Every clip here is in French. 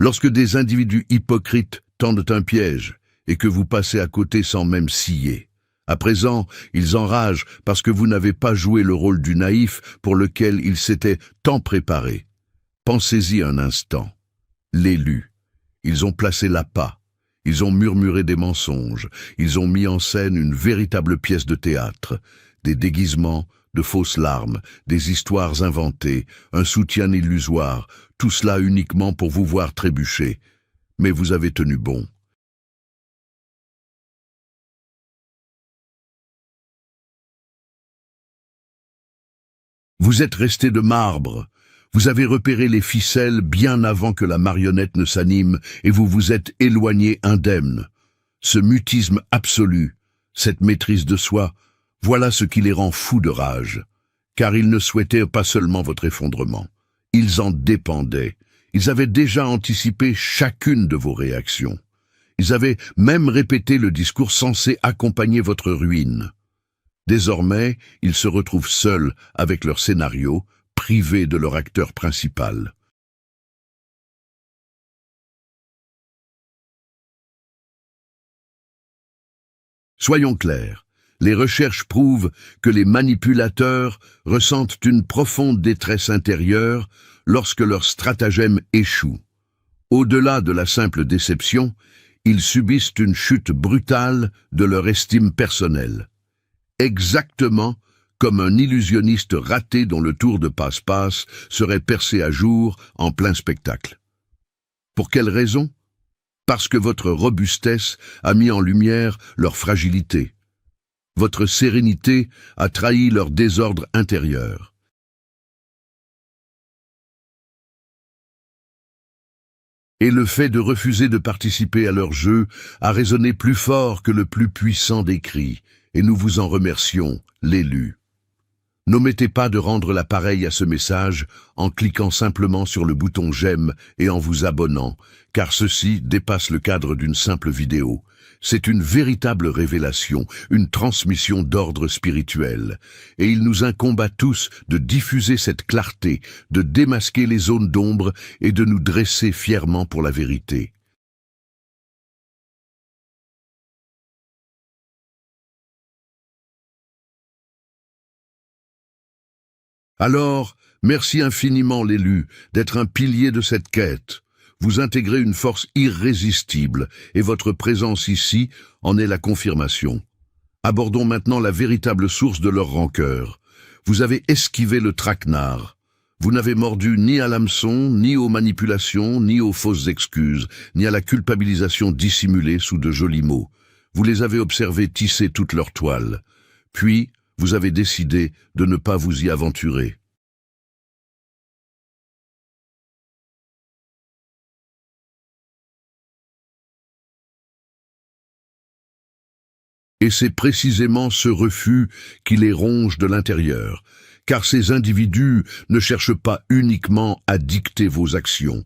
Lorsque des individus hypocrites tendent un piège et que vous passez à côté sans même scier. À présent, ils enragent parce que vous n'avez pas joué le rôle du naïf pour lequel ils s'étaient tant préparés. Pensez-y un instant. L'élu. Ils ont placé l'appât. Ils ont murmuré des mensonges. Ils ont mis en scène une véritable pièce de théâtre. Des déguisements, de fausses larmes, des histoires inventées, un soutien illusoire, tout cela uniquement pour vous voir trébucher. Mais vous avez tenu bon. Vous êtes resté de marbre. Vous avez repéré les ficelles bien avant que la marionnette ne s'anime et vous vous êtes éloigné indemne. Ce mutisme absolu, cette maîtrise de soi, voilà ce qui les rend fous de rage. Car ils ne souhaitaient pas seulement votre effondrement. Ils en dépendaient. Ils avaient déjà anticipé chacune de vos réactions. Ils avaient même répété le discours censé accompagner votre ruine. Désormais, ils se retrouvent seuls avec leur scénario, privés de leur acteur principal. Soyons clairs, les recherches prouvent que les manipulateurs ressentent une profonde détresse intérieure lorsque leur stratagème échoue. Au-delà de la simple déception, ils subissent une chute brutale de leur estime personnelle. Exactement comme un illusionniste raté dont le tour de passe-passe serait percé à jour en plein spectacle. Pour quelle raison? Parce que votre robustesse a mis en lumière leur fragilité. Votre sérénité a trahi leur désordre intérieur. Et le fait de refuser de participer à leur jeu a résonné plus fort que le plus puissant des cris, et nous vous en remercions, l'élu. N'omettez pas de rendre l'appareil à ce message en cliquant simplement sur le bouton j'aime et en vous abonnant, car ceci dépasse le cadre d'une simple vidéo. C'est une véritable révélation, une transmission d'ordre spirituel. Et il nous incombe à tous de diffuser cette clarté, de démasquer les zones d'ombre et de nous dresser fièrement pour la vérité. Alors, merci infiniment l'élu d'être un pilier de cette quête. Vous intégrez une force irrésistible et votre présence ici en est la confirmation. Abordons maintenant la véritable source de leur rancœur. Vous avez esquivé le traquenard. Vous n'avez mordu ni à l'hameçon, ni aux manipulations, ni aux fausses excuses, ni à la culpabilisation dissimulée sous de jolis mots. Vous les avez observés tisser toute leur toile. Puis, vous avez décidé de ne pas vous y aventurer. Et c'est précisément ce refus qui les ronge de l'intérieur, car ces individus ne cherchent pas uniquement à dicter vos actions,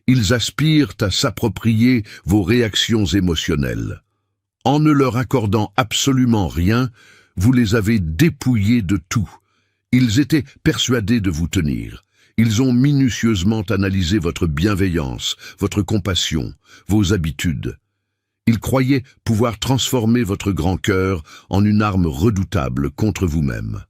ils aspirent à s'approprier vos réactions émotionnelles. En ne leur accordant absolument rien, vous les avez dépouillés de tout. Ils étaient persuadés de vous tenir. Ils ont minutieusement analysé votre bienveillance, votre compassion, vos habitudes. Ils croyaient pouvoir transformer votre grand cœur en une arme redoutable contre vous-même.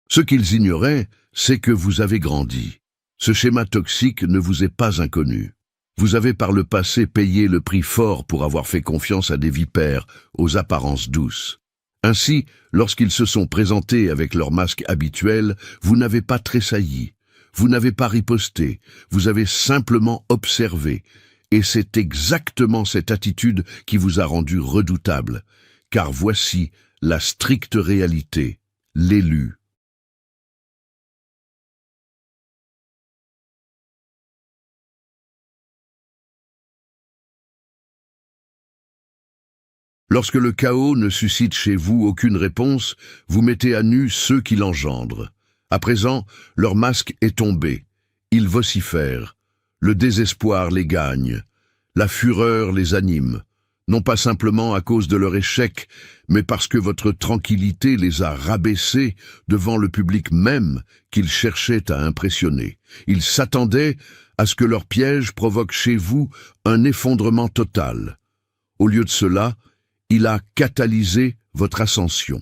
Ce qu'ils ignoraient, c'est que vous avez grandi. Ce schéma toxique ne vous est pas inconnu. Vous avez par le passé payé le prix fort pour avoir fait confiance à des vipères aux apparences douces. Ainsi, lorsqu'ils se sont présentés avec leur masque habituel, vous n'avez pas tressailli, vous n'avez pas riposté, vous avez simplement observé. Et c'est exactement cette attitude qui vous a rendu redoutable, car voici la stricte réalité, l'élu. Lorsque le chaos ne suscite chez vous aucune réponse, vous mettez à nu ceux qui l'engendrent. À présent, leur masque est tombé. Ils vocifèrent. Le désespoir les gagne. La fureur les anime. non pas simplement à cause de leur échec, mais parce que votre tranquillité les a rabaissés devant le public même qu'ils cherchaient à impressionner. Ils s'attendaient à ce que leur piège provoque chez vous un effondrement total. Au lieu de cela, il a catalysé votre ascension.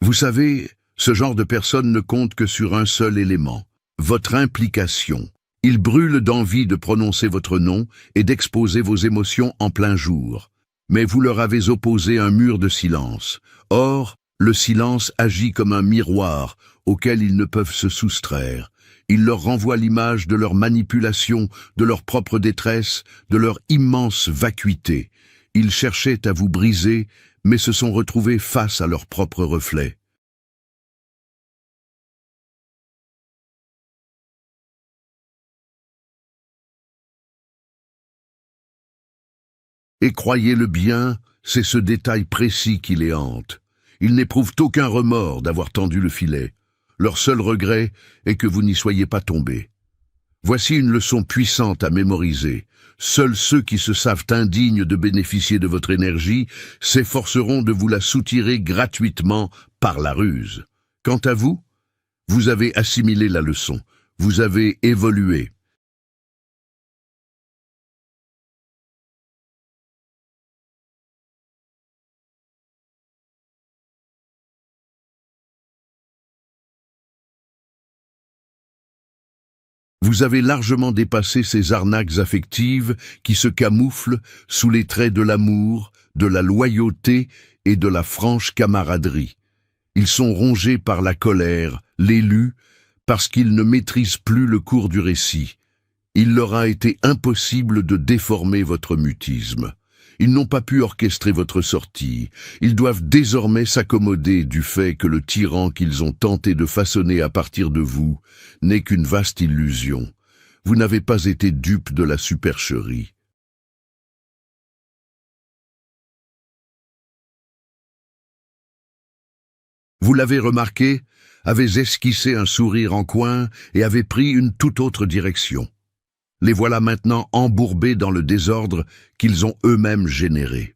Vous savez, ce genre de personne ne compte que sur un seul élément, votre implication. Il brûle d'envie de prononcer votre nom et d'exposer vos émotions en plein jour. Mais vous leur avez opposé un mur de silence. Or, le silence agit comme un miroir auquel ils ne peuvent se soustraire. Il leur renvoie l'image de leur manipulation, de leur propre détresse, de leur immense vacuité. Ils cherchaient à vous briser, mais se sont retrouvés face à leur propre reflet. Et croyez-le bien, c'est ce détail précis qui les hante. Ils n'éprouvent aucun remords d'avoir tendu le filet. Leur seul regret est que vous n'y soyez pas tombé. Voici une leçon puissante à mémoriser. Seuls ceux qui se savent indignes de bénéficier de votre énergie s'efforceront de vous la soutirer gratuitement par la ruse. Quant à vous, vous avez assimilé la leçon. Vous avez évolué. Vous avez largement dépassé ces arnaques affectives qui se camouflent sous les traits de l'amour, de la loyauté et de la franche camaraderie. Ils sont rongés par la colère, l'élu, parce qu'ils ne maîtrisent plus le cours du récit. Il leur a été impossible de déformer votre mutisme. Ils n'ont pas pu orchestrer votre sortie. Ils doivent désormais s'accommoder du fait que le tyran qu'ils ont tenté de façonner à partir de vous n'est qu'une vaste illusion. Vous n'avez pas été dupe de la supercherie. Vous l'avez remarqué, avez esquissé un sourire en coin et avez pris une toute autre direction. Les voilà maintenant embourbés dans le désordre qu'ils ont eux-mêmes généré.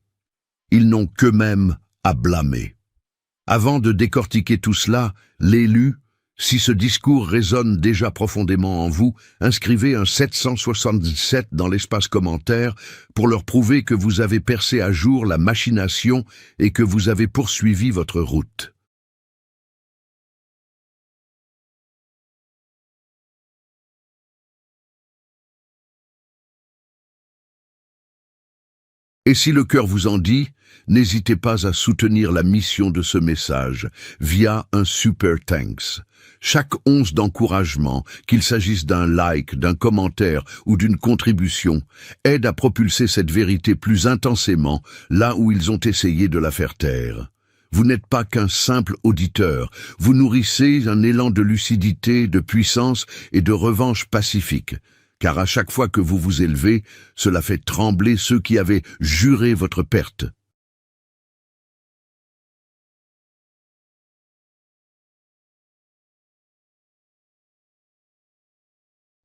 Ils n'ont qu'eux-mêmes à blâmer. Avant de décortiquer tout cela, l'élu, si ce discours résonne déjà profondément en vous, inscrivez un 777 dans l'espace commentaire pour leur prouver que vous avez percé à jour la machination et que vous avez poursuivi votre route. Et si le cœur vous en dit, n'hésitez pas à soutenir la mission de ce message via un Super Thanks. Chaque once d'encouragement, qu'il s'agisse d'un like, d'un commentaire ou d'une contribution, aide à propulser cette vérité plus intensément là où ils ont essayé de la faire taire. Vous n'êtes pas qu'un simple auditeur, vous nourrissez un élan de lucidité, de puissance et de revanche pacifique. Car à chaque fois que vous vous élevez, cela fait trembler ceux qui avaient juré votre perte.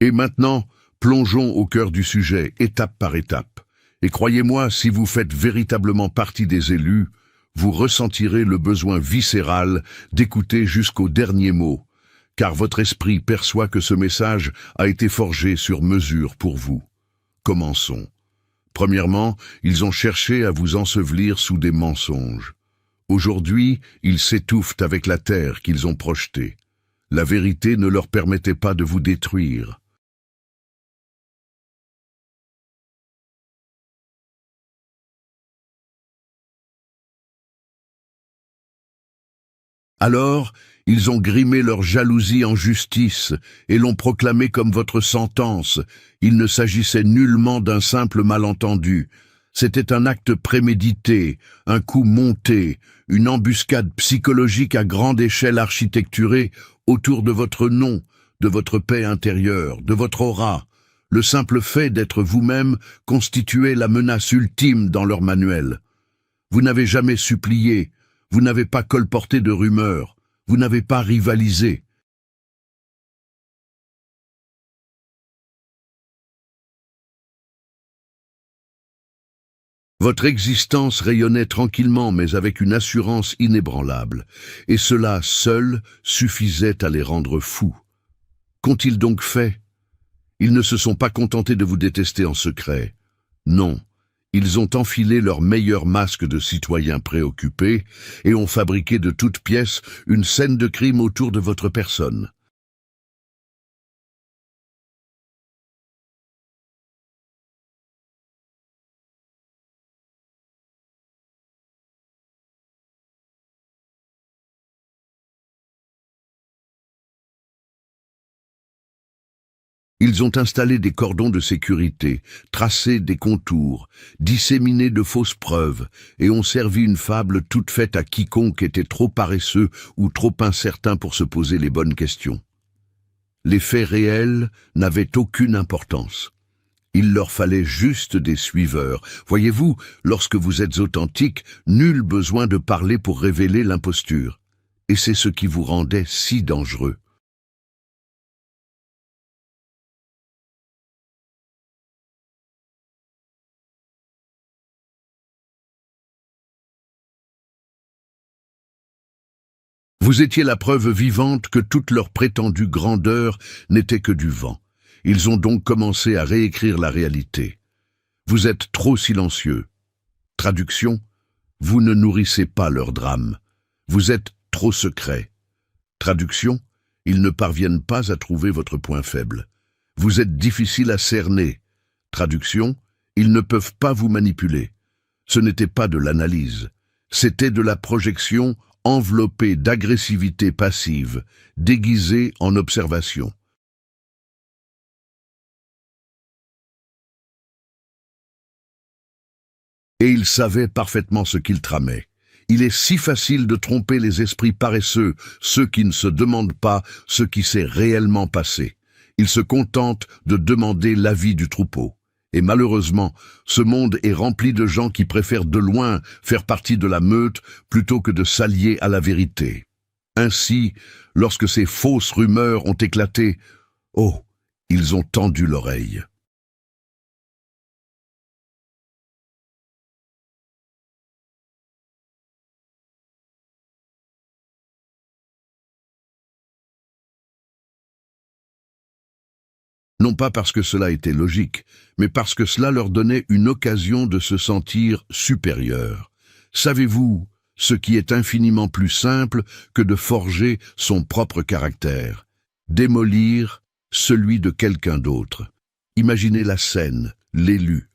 Et maintenant, plongeons au cœur du sujet, étape par étape. Et croyez-moi, si vous faites véritablement partie des élus, vous ressentirez le besoin viscéral d'écouter jusqu'au dernier mot, car votre esprit perçoit que ce message a été forgé sur mesure pour vous. Commençons. Premièrement, ils ont cherché à vous ensevelir sous des mensonges. Aujourd'hui, ils s'étouffent avec la terre qu'ils ont projetée. La vérité ne leur permettait pas de vous détruire. Alors, ils ont grimé leur jalousie en justice et l'ont proclamée comme votre sentence. Il ne s'agissait nullement d'un simple malentendu. C'était un acte prémédité, un coup monté, une embuscade psychologique à grande échelle architecturée autour de votre nom, de votre paix intérieure, de votre aura. Le simple fait d'être vous-même constituait la menace ultime dans leur manuel. Vous n'avez jamais supplié, vous n'avez pas colporté de rumeurs, vous n'avez pas rivalisé. Votre existence rayonnait tranquillement mais avec une assurance inébranlable, et cela seul suffisait à les rendre fous. Qu'ont-ils donc fait? Ils ne se sont pas contentés de vous détester en secret. Non, ils ont enfilé leur meilleur masque de citoyens préoccupés et ont fabriqué de toutes pièces une scène de crime autour de votre personne. Ils ont installé des cordons de sécurité, tracé des contours, disséminé de fausses preuves et ont servi une fable toute faite à quiconque était trop paresseux ou trop incertain pour se poser les bonnes questions. Les faits réels n'avaient aucune importance. Il leur fallait juste des suiveurs. Voyez-vous, lorsque vous êtes authentique, nul besoin de parler pour révéler l'imposture. Et c'est ce qui vous rendait si dangereux. Vous étiez la preuve vivante que toute leur prétendue grandeur n'était que du vent. Ils ont donc commencé à réécrire la réalité. Vous êtes trop silencieux. Traduction, vous ne nourrissez pas leur drame. Vous êtes trop secret. Traduction, ils ne parviennent pas à trouver votre point faible. Vous êtes difficile à cerner. Traduction, ils ne peuvent pas vous manipuler. Ce n'était pas de l'analyse. C'était de la projection enveloppée d'agressivité passive, déguisée en observation. Et il savait parfaitement ce qu'il tramait. Il est si facile de tromper les esprits paresseux, ceux qui ne se demandent pas ce qui s'est réellement passé. Ils se contentent de demander l'avis du troupeau. Et malheureusement, ce monde est rempli de gens qui préfèrent de loin faire partie de la meute plutôt que de s'allier à la vérité. Ainsi, lorsque ces fausses rumeurs ont éclaté, oh, ils ont tendu l'oreille. Non pas parce que cela était logique, mais parce que cela leur donnait une occasion de se sentir supérieurs. Savez-vous ce qui est infiniment plus simple que de forger son propre caractère? Démolir celui de quelqu'un d'autre. Imaginez la scène, l'élu.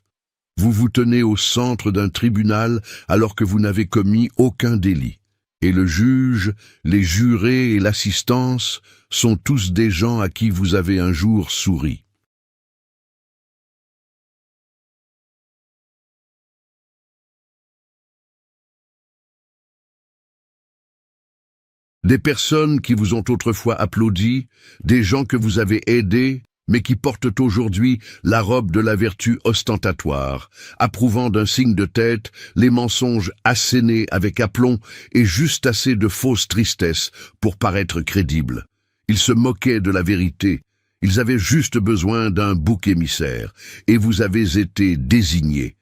Vous vous tenez au centre d'un tribunal alors que vous n'avez commis aucun délit. Et le juge, les jurés et l'assistance sont tous des gens à qui vous avez un jour souri. Des personnes qui vous ont autrefois applaudi, des gens que vous avez aidés, mais qui portent aujourd'hui la robe de la vertu ostentatoire, approuvant d'un signe de tête les mensonges assénés avec aplomb et juste assez de fausse tristesse pour paraître crédibles. Ils se moquaient de la vérité, ils avaient juste besoin d'un bouc émissaire, et vous avez été désignés.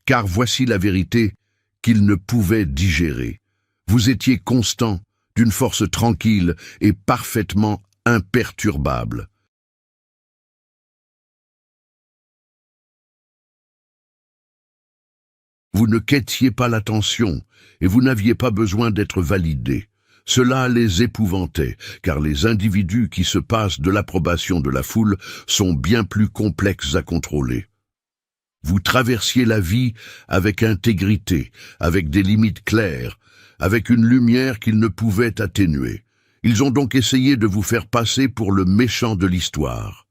Car voici la vérité qu'ils ne pouvaient digérer. Vous étiez constant, d'une force tranquille et parfaitement imperturbable. Vous ne quêtiez pas l'attention, et vous n'aviez pas besoin d'être validé. Cela les épouvantait, car les individus qui se passent de l'approbation de la foule sont bien plus complexes à contrôler. Vous traversiez la vie avec intégrité, avec des limites claires, avec une lumière qu'ils ne pouvaient atténuer. Ils ont donc essayé de vous faire passer pour le méchant de l'histoire.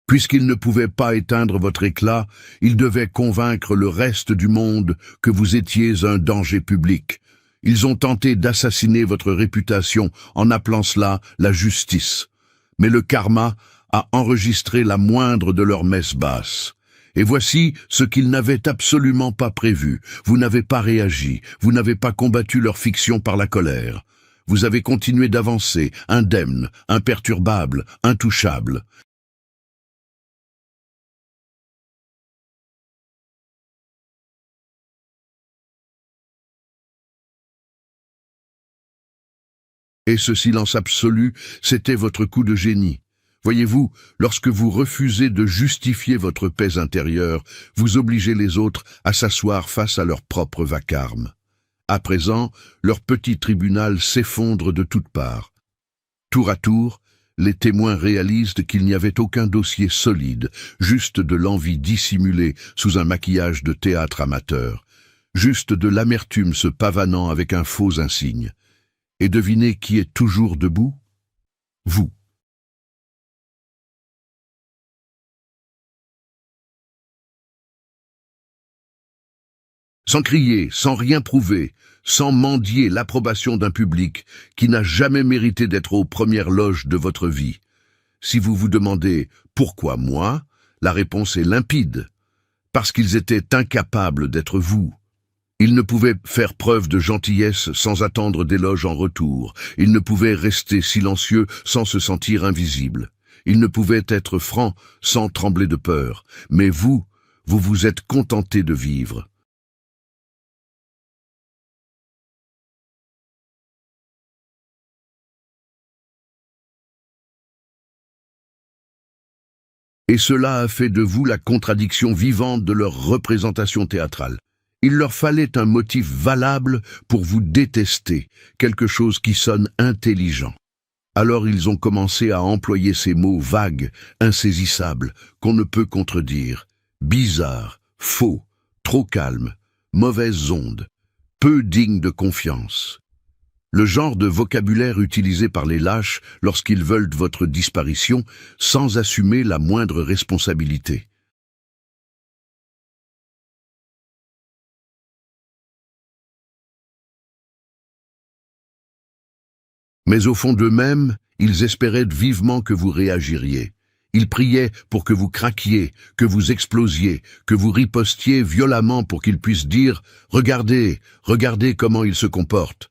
Puisqu'ils ne pouvaient pas éteindre votre éclat, ils devaient convaincre le reste du monde que vous étiez un danger public. Ils ont tenté d'assassiner votre réputation en appelant cela la justice. Mais le karma a enregistré la moindre de leurs messes basses. Et voici ce qu'ils n'avaient absolument pas prévu. Vous n'avez pas réagi, vous n'avez pas combattu leur fiction par la colère. Vous avez continué d'avancer, indemne, imperturbable, intouchable. Et ce silence absolu, c'était votre coup de génie. Voyez-vous, lorsque vous refusez de justifier votre paix intérieure, vous obligez les autres à s'asseoir face à leur propre vacarme. À présent, leur petit tribunal s'effondre de toutes parts. Tour à tour, les témoins réalisent qu'il n'y avait aucun dossier solide, juste de l'envie dissimulée sous un maquillage de théâtre amateur, juste de l'amertume se pavanant avec un faux insigne. Et devinez qui est toujours debout? Vous. Sans crier, sans rien prouver, sans mendier l'approbation d'un public qui n'a jamais mérité d'être aux premières loges de votre vie. Si vous vous demandez «Pourquoi moi?», la réponse est limpide. Parce qu'ils étaient incapables d'être vous. Ils ne pouvaient faire preuve de gentillesse sans attendre d'éloges en retour. Ils ne pouvaient rester silencieux sans se sentir invisibles. Ils ne pouvaient être francs sans trembler de peur. Mais vous, vous vous êtes contentés de vivre. Et cela a fait de vous la contradiction vivante de leur représentation théâtrale. Il leur fallait un motif valable pour vous détester, quelque chose qui sonne intelligent. Alors ils ont commencé à employer ces mots vagues, insaisissables, qu'on ne peut contredire. Bizarre, faux, trop calme, mauvaise onde, peu digne de confiance. Le genre de vocabulaire utilisé par les lâches lorsqu'ils veulent votre disparition sans assumer la moindre responsabilité. Mais au fond d'eux-mêmes, ils espéraient vivement que vous réagiriez. Ils priaient pour que vous craquiez, que vous explosiez, que vous ripostiez violemment pour qu'ils puissent dire « Regardez, regardez comment il se comporte ».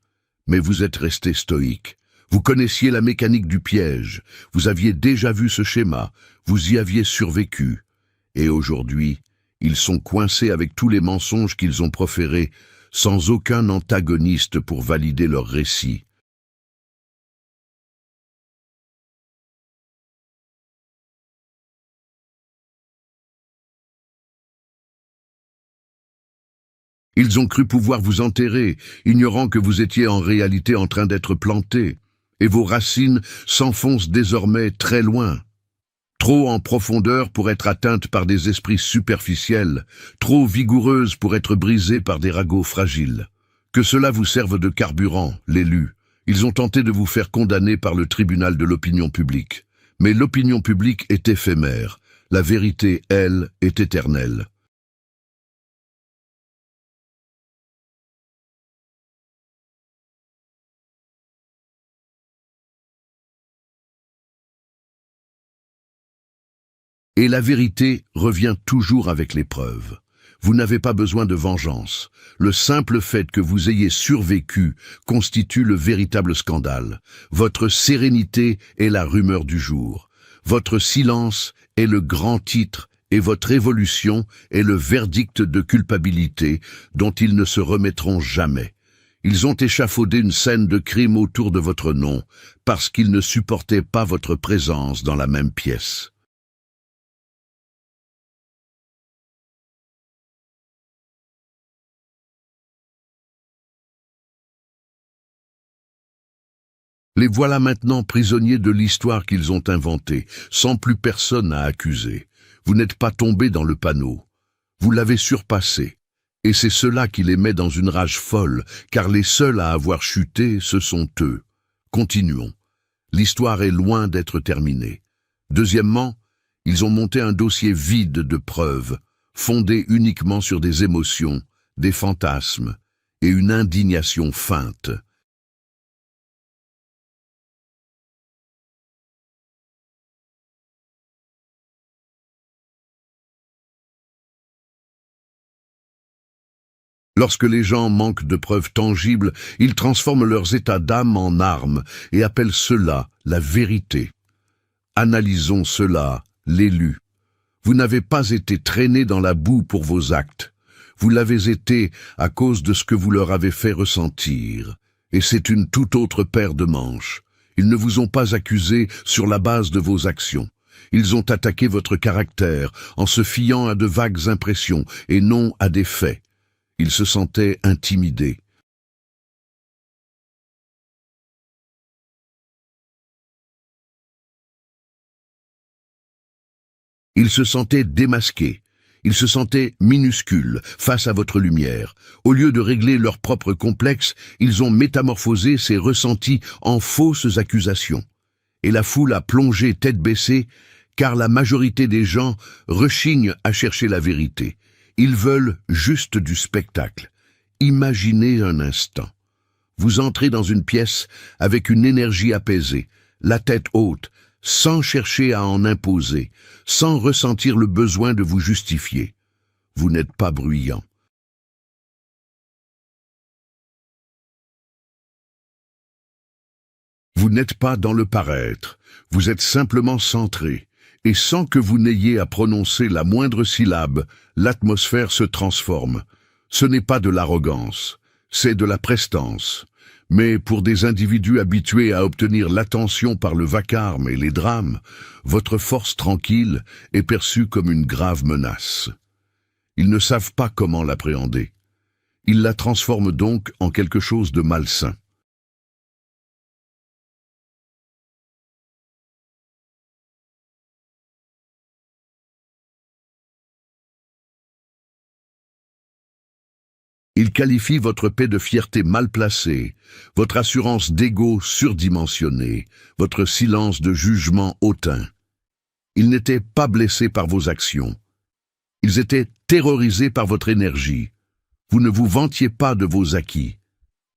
Mais vous êtes resté stoïque. Vous connaissiez la mécanique du piège, vous aviez déjà vu ce schéma, vous y aviez survécu. Et aujourd'hui, ils sont coincés avec tous les mensonges qu'ils ont proférés, sans aucun antagoniste pour valider leur récit. Ils ont cru pouvoir vous enterrer, ignorant que vous étiez en réalité en train d'être planté, et vos racines s'enfoncent désormais très loin. Trop en profondeur pour être atteintes par des esprits superficiels, trop vigoureuses pour être brisées par des ragots fragiles. Que cela vous serve de carburant, l'élu. Ils ont tenté de vous faire condamner par le tribunal de l'opinion publique. Mais l'opinion publique est éphémère. La vérité, elle, est éternelle. Et la vérité revient toujours avec les preuves. Vous n'avez pas besoin de vengeance. Le simple fait que vous ayez survécu constitue le véritable scandale. Votre sérénité est la rumeur du jour. Votre silence est le grand titre et votre évolution est le verdict de culpabilité dont ils ne se remettront jamais. Ils ont échafaudé une scène de crime autour de votre nom parce qu'ils ne supportaient pas votre présence dans la même pièce. Les voilà maintenant prisonniers de l'histoire qu'ils ont inventée, sans plus personne à accuser. Vous n'êtes pas tombé dans le panneau. Vous l'avez surpassé. Et c'est cela qui les met dans une rage folle, car les seuls à avoir chuté, ce sont eux. Continuons. L'histoire est loin d'être terminée. Deuxièmement, ils ont monté un dossier vide de preuves, fondé uniquement sur des émotions, des fantasmes et une indignation feinte. Lorsque les gens manquent de preuves tangibles, ils transforment leurs états d'âme en armes et appellent cela la vérité. Analysons cela, l'élu. Vous n'avez pas été traîné dans la boue pour vos actes. Vous l'avez été à cause de ce que vous leur avez fait ressentir. Et c'est une toute autre paire de manches. Ils ne vous ont pas accusé sur la base de vos actions. Ils ont attaqué votre caractère en se fiant à de vagues impressions et non à des faits. Ils se sentaient intimidés. Ils se sentaient démasqués. Ils se sentaient minuscules face à votre lumière. Au lieu de régler leurs propres complexes, ils ont métamorphosé ces ressentis en fausses accusations. Et la foule a plongé tête baissée, car la majorité des gens rechignent à chercher la vérité. Ils veulent juste du spectacle. Imaginez un instant. Vous entrez dans une pièce avec une énergie apaisée, la tête haute, sans chercher à en imposer, sans ressentir le besoin de vous justifier. Vous n'êtes pas bruyant. Vous n'êtes pas dans le paraître, vous êtes simplement centré, et sans que vous n'ayez à prononcer la moindre syllabe, l'atmosphère se transforme. Ce n'est pas de l'arrogance, c'est de la prestance. Mais pour des individus habitués à obtenir l'attention par le vacarme et les drames, votre force tranquille est perçue comme une grave menace. Ils ne savent pas comment l'appréhender. Ils la transforment donc en quelque chose de malsain. Ils qualifient votre paix de fierté mal placée, votre assurance d'ego surdimensionnée, votre silence de jugement hautain. Ils n'étaient pas blessés par vos actions. Ils étaient terrorisés par votre énergie. Vous ne vous vantiez pas de vos acquis.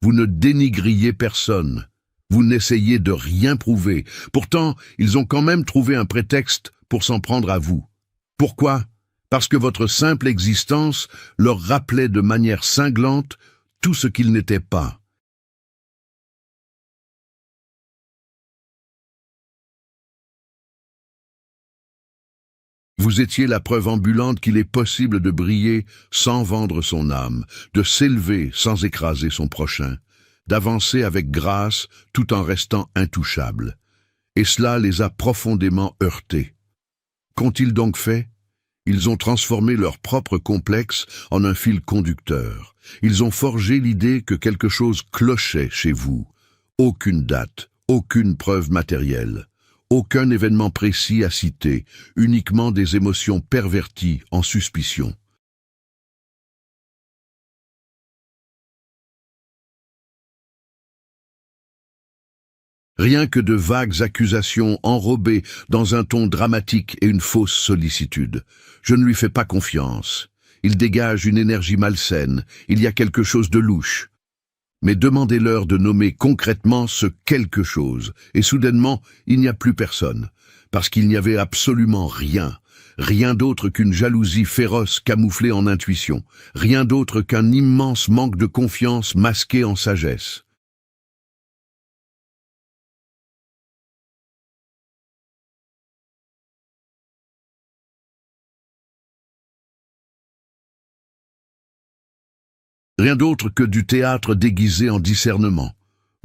Vous ne dénigriez personne. Vous n'essayez de rien prouver. Pourtant, ils ont quand même trouvé un prétexte pour s'en prendre à vous. Pourquoi ? Parce que votre simple existence leur rappelait de manière cinglante tout ce qu'ils n'étaient pas. Vous étiez la preuve ambulante qu'il est possible de briller sans vendre son âme, de s'élever sans écraser son prochain, d'avancer avec grâce tout en restant intouchable. Et cela les a profondément heurtés. Qu'ont-ils donc fait ? Ils ont transformé leur propre complexe en un fil conducteur. Ils ont forgé l'idée que quelque chose clochait chez vous. Aucune date, aucune preuve matérielle, aucun événement précis à citer, uniquement des émotions perverties en suspicion. Rien que de vagues accusations enrobées dans un ton dramatique et une fausse sollicitude. Je ne lui fais pas confiance. Il dégage une énergie malsaine, il y a quelque chose de louche. Mais demandez-leur de nommer concrètement ce quelque chose, et soudainement, il n'y a plus personne, parce qu'il n'y avait absolument rien. Rien d'autre qu'une jalousie féroce camouflée en intuition, rien d'autre qu'un immense manque de confiance masqué en sagesse. Rien d'autre que du théâtre déguisé en discernement.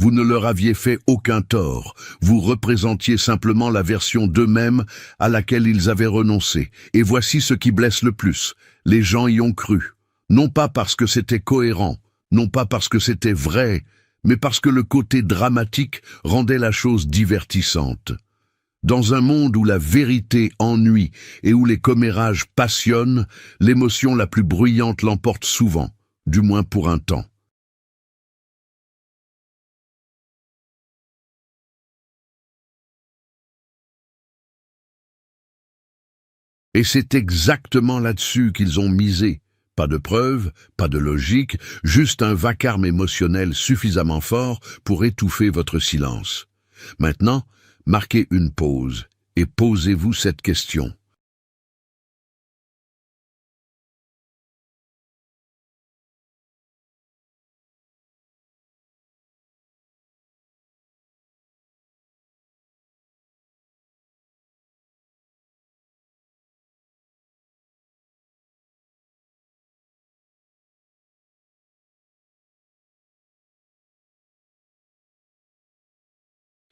Vous ne leur aviez fait aucun tort, vous représentiez simplement la version d'eux-mêmes à laquelle ils avaient renoncé. Et voici ce qui blesse le plus, les gens y ont cru. Non pas parce que c'était cohérent, non pas parce que c'était vrai, mais parce que le côté dramatique rendait la chose divertissante. Dans un monde où la vérité ennuie et où les commérages passionnent, l'émotion la plus bruyante l'emporte souvent, du moins pour un temps. Et c'est exactement là-dessus qu'ils ont misé. Pas de preuves, pas de logique, juste un vacarme émotionnel suffisamment fort pour étouffer votre silence. Maintenant, marquez une pause et posez-vous cette question.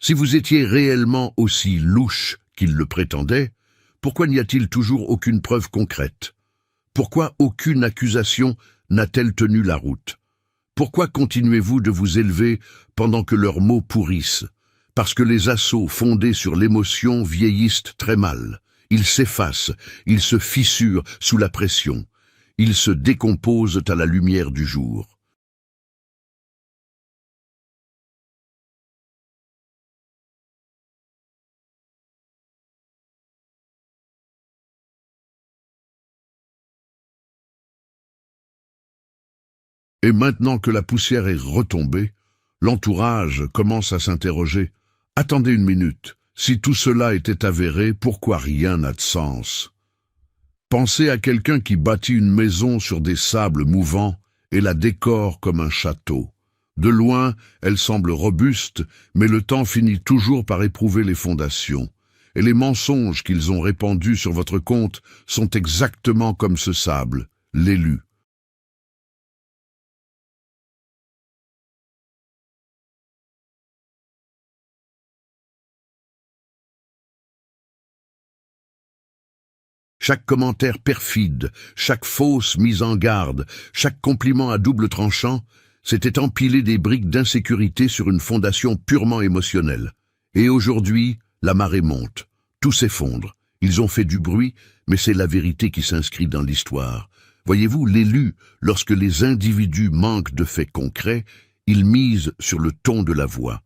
Si vous étiez réellement aussi louche qu'ils le prétendaient, pourquoi n'y a-t-il toujours aucune preuve concrète? Pourquoi aucune accusation n'a-t-elle tenu la route? Pourquoi continuez-vous de vous élever pendant que leurs mots pourrissent? Parce que les assauts fondés sur l'émotion vieillissent très mal. Ils s'effacent, ils se fissurent sous la pression. Ils se décomposent à la lumière du jour. Et maintenant que la poussière est retombée, l'entourage commence à s'interroger. Attendez une minute, si tout cela était avéré, pourquoi rien n'a de sens? Pensez à quelqu'un qui bâtit une maison sur des sables mouvants et la décore comme un château. De loin, elle semble robuste, mais le temps finit toujours par éprouver les fondations. Et les mensonges qu'ils ont répandus sur votre compte sont exactement comme ce sable, l'élu. Chaque commentaire perfide, chaque fausse mise en garde, chaque compliment à double tranchant, s'était empilé des briques d'insécurité sur une fondation purement émotionnelle. Et aujourd'hui, la marée monte. Tout s'effondre. Ils ont fait du bruit, mais c'est la vérité qui s'inscrit dans l'histoire. Voyez-vous, l'élu, lorsque les individus manquent de faits concrets, ils misent sur le ton de la voix.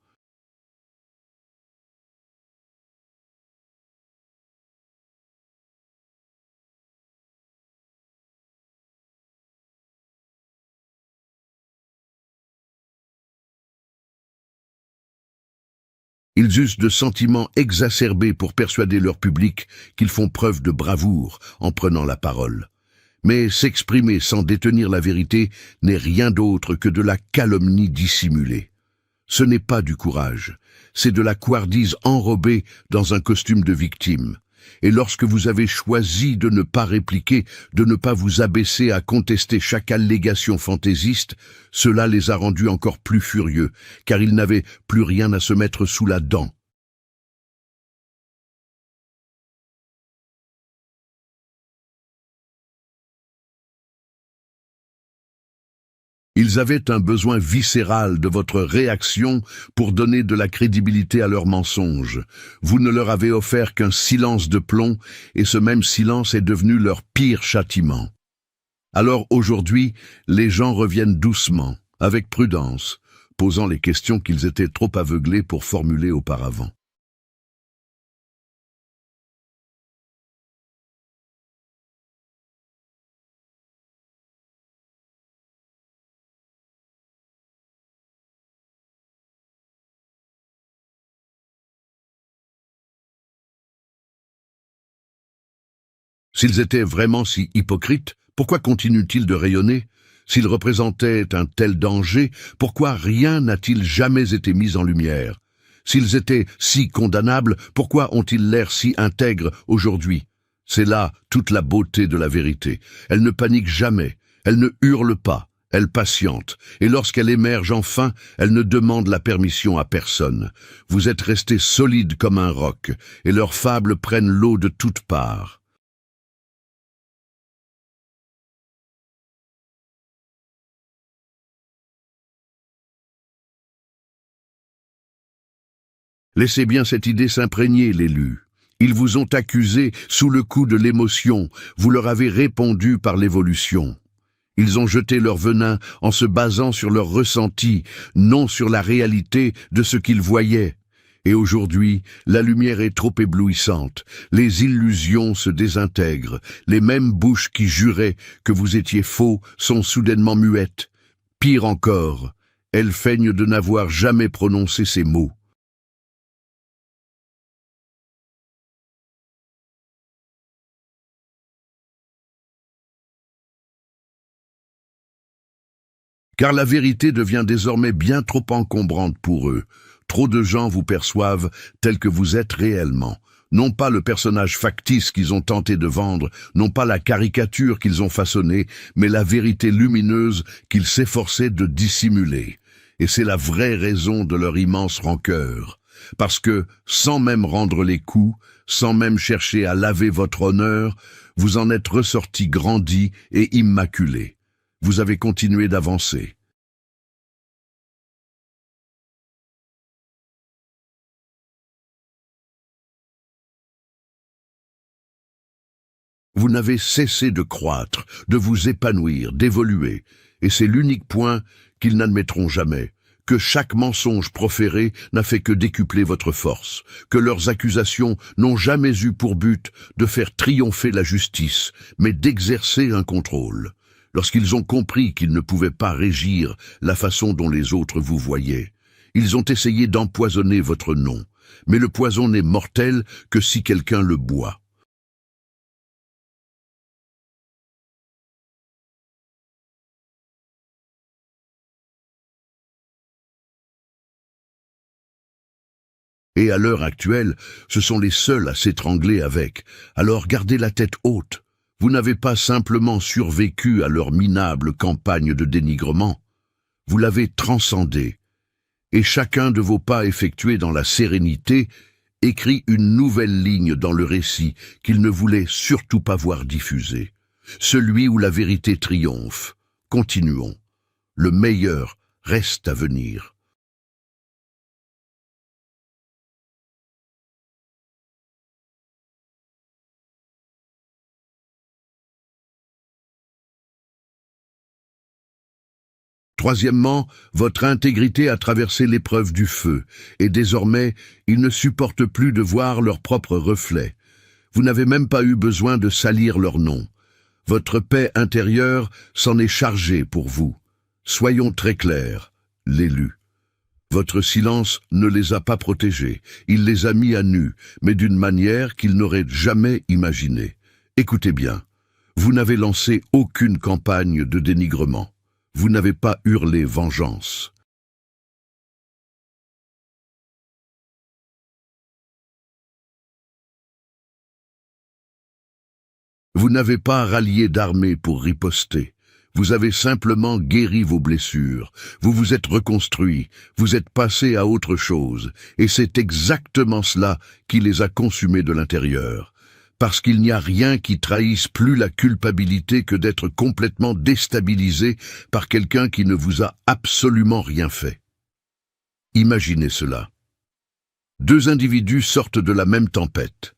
Ils usent de sentiments exacerbés pour persuader leur public qu'ils font preuve de bravoure en prenant la parole. Mais s'exprimer sans détenir la vérité n'est rien d'autre que de la calomnie dissimulée. Ce n'est pas du courage, c'est de la couardise enrobée dans un costume de victime. Et lorsque vous avez choisi de ne pas répliquer, de ne pas vous abaisser à contester chaque allégation fantaisiste, cela les a rendus encore plus furieux, car ils n'avaient plus rien à se mettre sous la dent. Ils avaient un besoin viscéral de votre réaction pour donner de la crédibilité à leurs mensonges. Vous ne leur avez offert qu'un silence de plomb, et ce même silence est devenu leur pire châtiment. Alors aujourd'hui, les gens reviennent doucement, avec prudence, posant les questions qu'ils étaient trop aveuglés pour formuler auparavant. S'ils étaient vraiment si hypocrites, pourquoi continuent-ils de rayonner? S'ils représentaient un tel danger, pourquoi rien n'a-t-il jamais été mis en lumière? S'ils étaient si condamnables, pourquoi ont-ils l'air si intègres aujourd'hui? C'est là toute la beauté de la vérité. Elle ne panique jamais, elle ne hurle pas, elle patiente, et lorsqu'elle émerge enfin, elle ne demande la permission à personne. Vous êtes restés solides comme un roc, et leurs fables prennent l'eau de toutes parts. Laissez bien cette idée s'imprégner, l'élu. Ils vous ont accusé sous le coup de l'émotion, vous leur avez répondu par l'évolution. Ils ont jeté leur venin en se basant sur leur ressenti, non sur la réalité de ce qu'ils voyaient. Et aujourd'hui, la lumière est trop éblouissante, les illusions se désintègrent, les mêmes bouches qui juraient que vous étiez faux sont soudainement muettes. Pire encore, elles feignent de n'avoir jamais prononcé ces mots. Car la vérité devient désormais bien trop encombrante pour eux. Trop de gens vous perçoivent tel que vous êtes réellement. Non pas le personnage factice qu'ils ont tenté de vendre, non pas la caricature qu'ils ont façonnée, mais la vérité lumineuse qu'ils s'efforçaient de dissimuler. Et c'est la vraie raison de leur immense rancœur. parce que, sans même rendre les coups, sans même chercher à laver votre honneur, vous en êtes ressorti grandi et immaculé. Vous avez continué d'avancer. Vous n'avez cessé de croître, de vous épanouir, d'évoluer, et c'est l'unique point qu'ils n'admettront jamais, que chaque mensonge proféré n'a fait que décupler votre force, que leurs accusations n'ont jamais eu pour but de faire triompher la justice, mais d'exercer un contrôle. Lorsqu'ils ont compris qu'ils ne pouvaient pas régir la façon dont les autres vous voyaient, ils ont essayé d'empoisonner votre nom, mais le poison n'est mortel que si quelqu'un le boit. Et à l'heure actuelle, ce sont les seuls à s'étrangler avec. Alors gardez la tête haute. Vous n'avez pas simplement survécu à leur minable campagne de dénigrement, vous l'avez transcendée. Et chacun de vos pas effectués dans la sérénité écrit une nouvelle ligne dans le récit qu'il ne voulait surtout pas voir diffusé. Celui où la vérité triomphe. Continuons. Le meilleur reste à venir. Troisièmement, votre intégrité a traversé l'épreuve du feu, et désormais, ils ne supportent plus de voir leur propre reflet. Vous n'avez même pas eu besoin de salir leur nom. Votre paix intérieure s'en est chargée pour vous. Soyons très clairs, l'élu. Votre silence ne les a pas protégés, il les a mis à nu, mais d'une manière qu'ils n'auraient jamais imaginée. Écoutez bien, vous n'avez lancé aucune campagne de dénigrement. Vous n'avez pas hurlé vengeance. Vous n'avez pas rallié d'armée pour riposter. Vous avez simplement guéri vos blessures. Vous vous êtes reconstruit. Vous êtes passé à autre chose. Et c'est exactement cela qui les a consumés de l'intérieur. Parce qu'il n'y a rien qui trahisse plus la culpabilité que d'être complètement déstabilisé par quelqu'un qui ne vous a absolument rien fait. Imaginez cela. Deux individus sortent de la même tempête.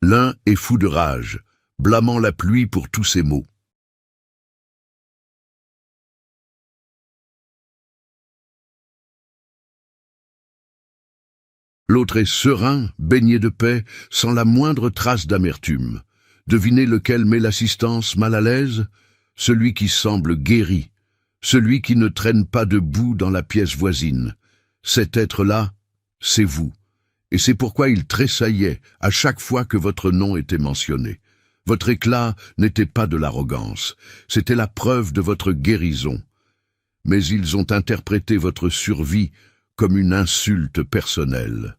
L'un est fou de rage, blâmant la pluie pour tous ses maux. L'autre est serein, baigné de paix, sans la moindre trace d'amertume. Devinez lequel met l'assistance mal à l'aise? Celui qui semble guéri, celui qui ne traîne pas de boue dans la pièce voisine. Cet être-là, c'est vous. Et c'est pourquoi il tressaillait à chaque fois que votre nom était mentionné. Votre éclat n'était pas de l'arrogance, c'était la preuve de votre guérison. Mais ils ont interprété votre survie comme une insulte personnelle.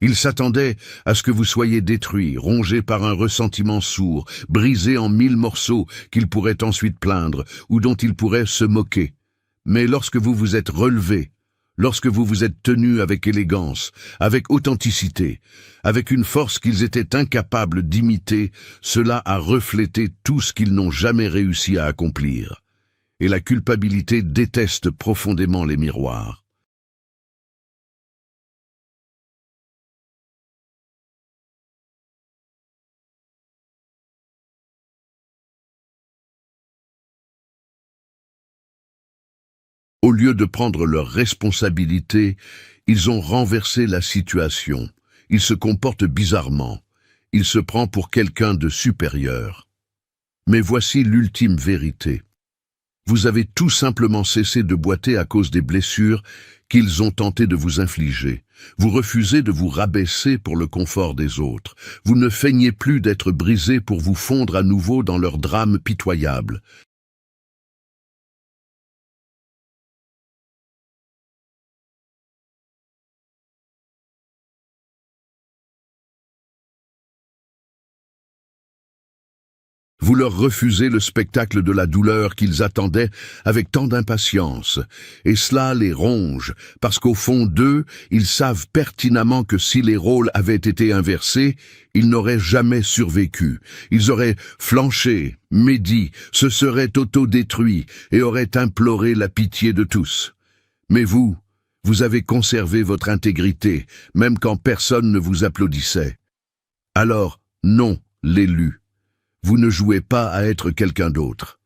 Ils s'attendaient à ce que vous soyez détruit, rongé par un ressentiment sourd, brisé en 1000 morceaux qu'ils pourraient ensuite plaindre ou dont ils pourraient se moquer. Mais lorsque vous vous êtes relevé, lorsque vous vous êtes tenu avec élégance, avec authenticité, avec une force qu'ils étaient incapables d'imiter, cela a reflété tout ce qu'ils n'ont jamais réussi à accomplir. Et la culpabilité déteste profondément les miroirs. Au lieu de prendre leurs responsabilités, ils ont renversé la situation. Ils se comportent bizarrement. Il se prend pour quelqu'un de supérieur. Mais voici l'ultime vérité. Vous avez tout simplement cessé de boiter à cause des blessures qu'ils ont tenté de vous infliger. Vous refusez de vous rabaisser pour le confort des autres. Vous ne feignez plus d'être brisé pour vous fondre à nouveau dans leur drame pitoyable. Vous leur refusez le spectacle de la douleur qu'ils attendaient avec tant d'impatience, et cela les ronge, parce qu'au fond d'eux, ils savent pertinemment que si les rôles avaient été inversés, ils n'auraient jamais survécu. Ils auraient flanché, médit, se seraient autodétruits et auraient imploré la pitié de tous. Mais vous avez conservé votre intégrité, même quand personne ne vous applaudissait. Alors, non, l'élu. Vous ne jouez pas à être quelqu'un d'autre.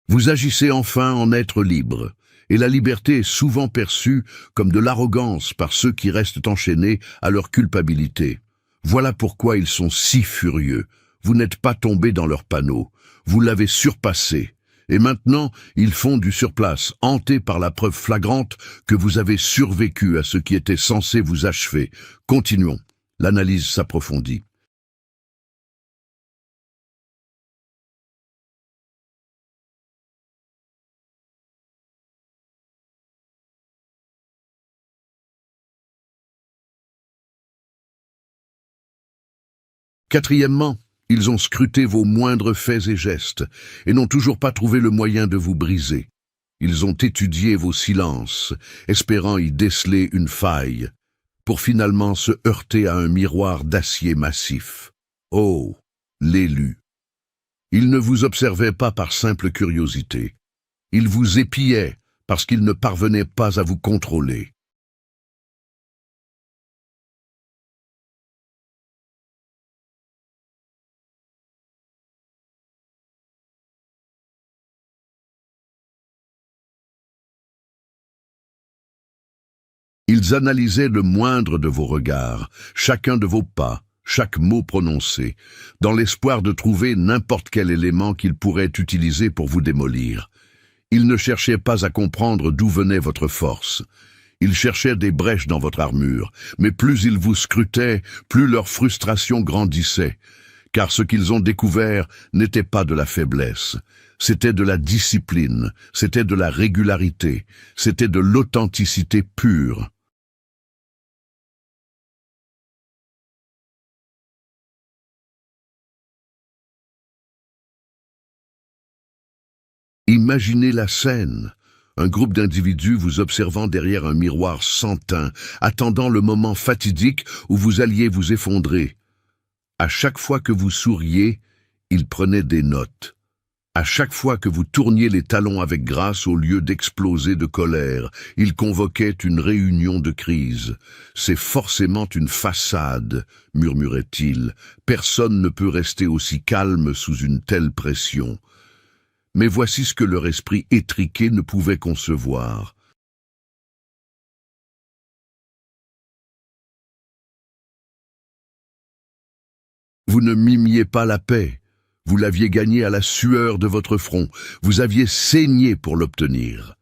Vous agissez enfin en être libre, et la liberté est souvent perçue comme de l'arrogance par ceux qui restent enchaînés à leur culpabilité. Voilà pourquoi ils sont si furieux. Vous n'êtes pas tombé dans leur panneau, vous l'avez surpassé. Et maintenant, ils font du surplace, hantés par la preuve flagrante que vous avez survécu à ce qui était censé vous achever. Continuons. L'analyse s'approfondit. Quatrièmement, ils ont scruté vos moindres faits et gestes, et n'ont toujours pas trouvé le moyen de vous briser. Ils ont étudié vos silences, espérant y déceler une faille, pour finalement se heurter à un miroir d'acier massif. Oh, l'élu! Ils ne vous observaient pas par simple curiosité. Ils vous épiaient parce qu'ils ne parvenaient pas à vous contrôler. Ils analysaient le moindre de vos regards, chacun de vos pas, chaque mot prononcé, dans l'espoir de trouver n'importe quel élément qu'ils pourraient utiliser pour vous démolir. Ils ne cherchaient pas à comprendre d'où venait votre force. Ils cherchaient des brèches dans votre armure, mais plus ils vous scrutaient, plus leur frustration grandissait, car ce qu'ils ont découvert n'était pas de la faiblesse. C'était de la discipline, c'était de la régularité, c'était de l'authenticité pure. Imaginez la scène. Un groupe d'individus vous observant derrière un miroir sans teint, attendant le moment fatidique où vous alliez vous effondrer. À chaque fois que vous souriez, ils prenaient des notes. À chaque fois que vous tourniez les talons avec grâce au lieu d'exploser de colère, ils convoquaient une réunion de crise. C'est forcément une façade, murmurait-il. Personne ne peut rester aussi calme sous une telle pression. Mais voici ce que leur esprit étriqué ne pouvait concevoir. Vous ne mimiez pas la paix. Vous l'aviez gagnée à la sueur de votre front. Vous aviez saigné pour l'obtenir.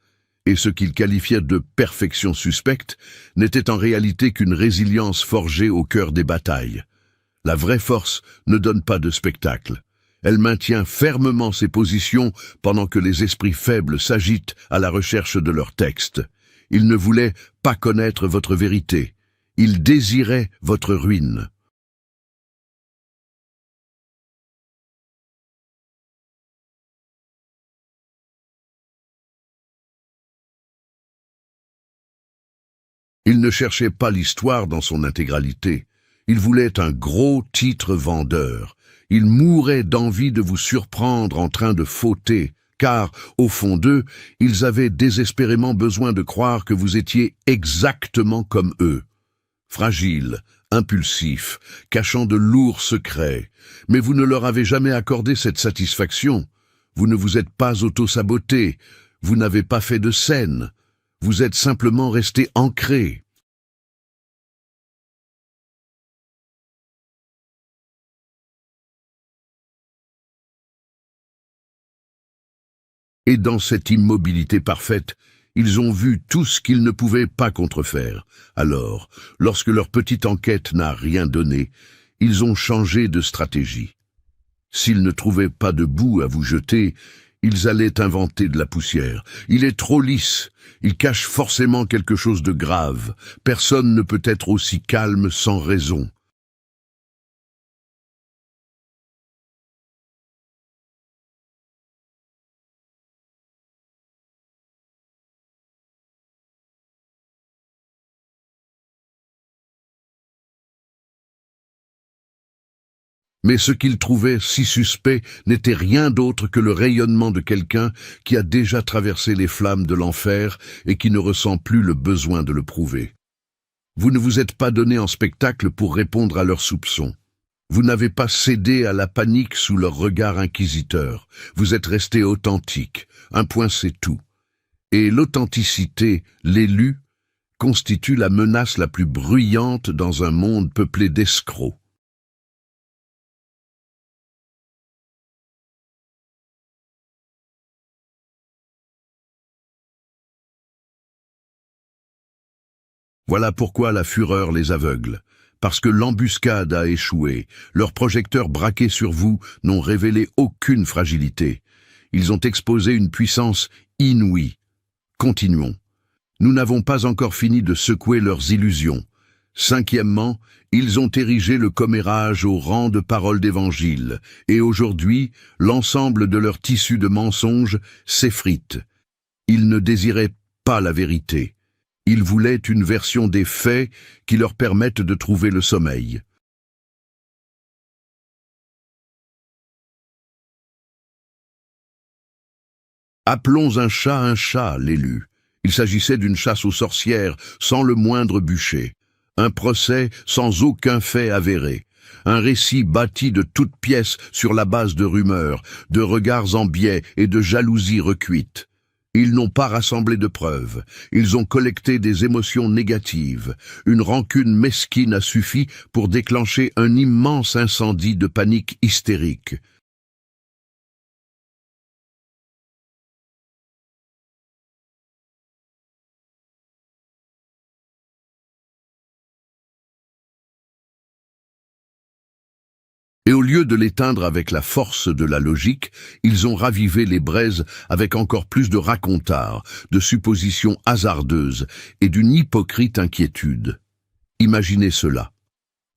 Et ce qu'ils qualifiaient de perfection suspecte n'était en réalité qu'une résilience forgée au cœur des batailles. La vraie force ne donne pas de spectacle. Elle maintient fermement ses positions pendant que les esprits faibles s'agitent à la recherche de leur texte. Ils ne voulaient pas connaître votre vérité. Ils désiraient votre ruine. Il ne cherchait pas l'histoire dans son intégralité. Il voulait un gros titre vendeur. Il mourait d'envie de vous surprendre en train de fauter, car, au fond d'eux, ils avaient désespérément besoin de croire que vous étiez exactement comme eux. Fragile, impulsif, cachant de lourds secrets, mais vous ne leur avez jamais accordé cette satisfaction. Vous ne vous êtes pas auto-saboté, vous n'avez pas fait de scène. Vous êtes simplement resté ancré. Et dans cette immobilité parfaite, ils ont vu tout ce qu'ils ne pouvaient pas contrefaire. Alors, lorsque leur petite enquête n'a rien donné, ils ont changé de stratégie. S'ils ne trouvaient pas de boue à vous jeter, Ils allaient inventer de la poussière. Il est trop lisse. Il cache forcément quelque chose de grave. Personne ne peut être aussi calme sans raison. Mais ce qu'ils trouvaient si suspect n'était rien d'autre que le rayonnement de quelqu'un qui a déjà traversé les flammes de l'enfer et qui ne ressent plus le besoin de le prouver. Vous ne vous êtes pas donné en spectacle pour répondre à leurs soupçons. Vous n'avez pas cédé à la panique sous leur regard inquisiteur. Vous êtes resté authentique. Un point, c'est tout. Et l'authenticité, l'élu, constitue la menace la plus bruyante dans un monde peuplé d'escrocs. Voilà pourquoi la fureur les aveugle. Parce que l'embuscade a échoué, leurs projecteurs braqués sur vous n'ont révélé aucune fragilité. Ils ont exposé une puissance inouïe. Continuons. Nous n'avons pas encore fini de secouer leurs illusions. Cinquièmement, ils ont érigé le commérage au rang de parole d'évangile, et aujourd'hui, l'ensemble de leur tissu de mensonges s'effrite. Ils ne désiraient pas la vérité. Ils voulaient une version des faits qui leur permette de trouver le sommeil. Appelons un chat, l'élu. Il s'agissait d'une chasse aux sorcières sans le moindre bûcher. Un procès sans aucun fait avéré. Un récit bâti de toutes pièces sur la base de rumeurs, de regards en biais et de jalousies recuites. Ils n'ont pas rassemblé de preuves. Ils ont collecté des émotions négatives. Une rancune mesquine a suffi pour déclencher un immense incendie de panique hystérique. Et au lieu de l'éteindre avec la force de la logique, ils ont ravivé les braises avec encore plus de racontars, de suppositions hasardeuses et d'une hypocrite inquiétude. Imaginez cela.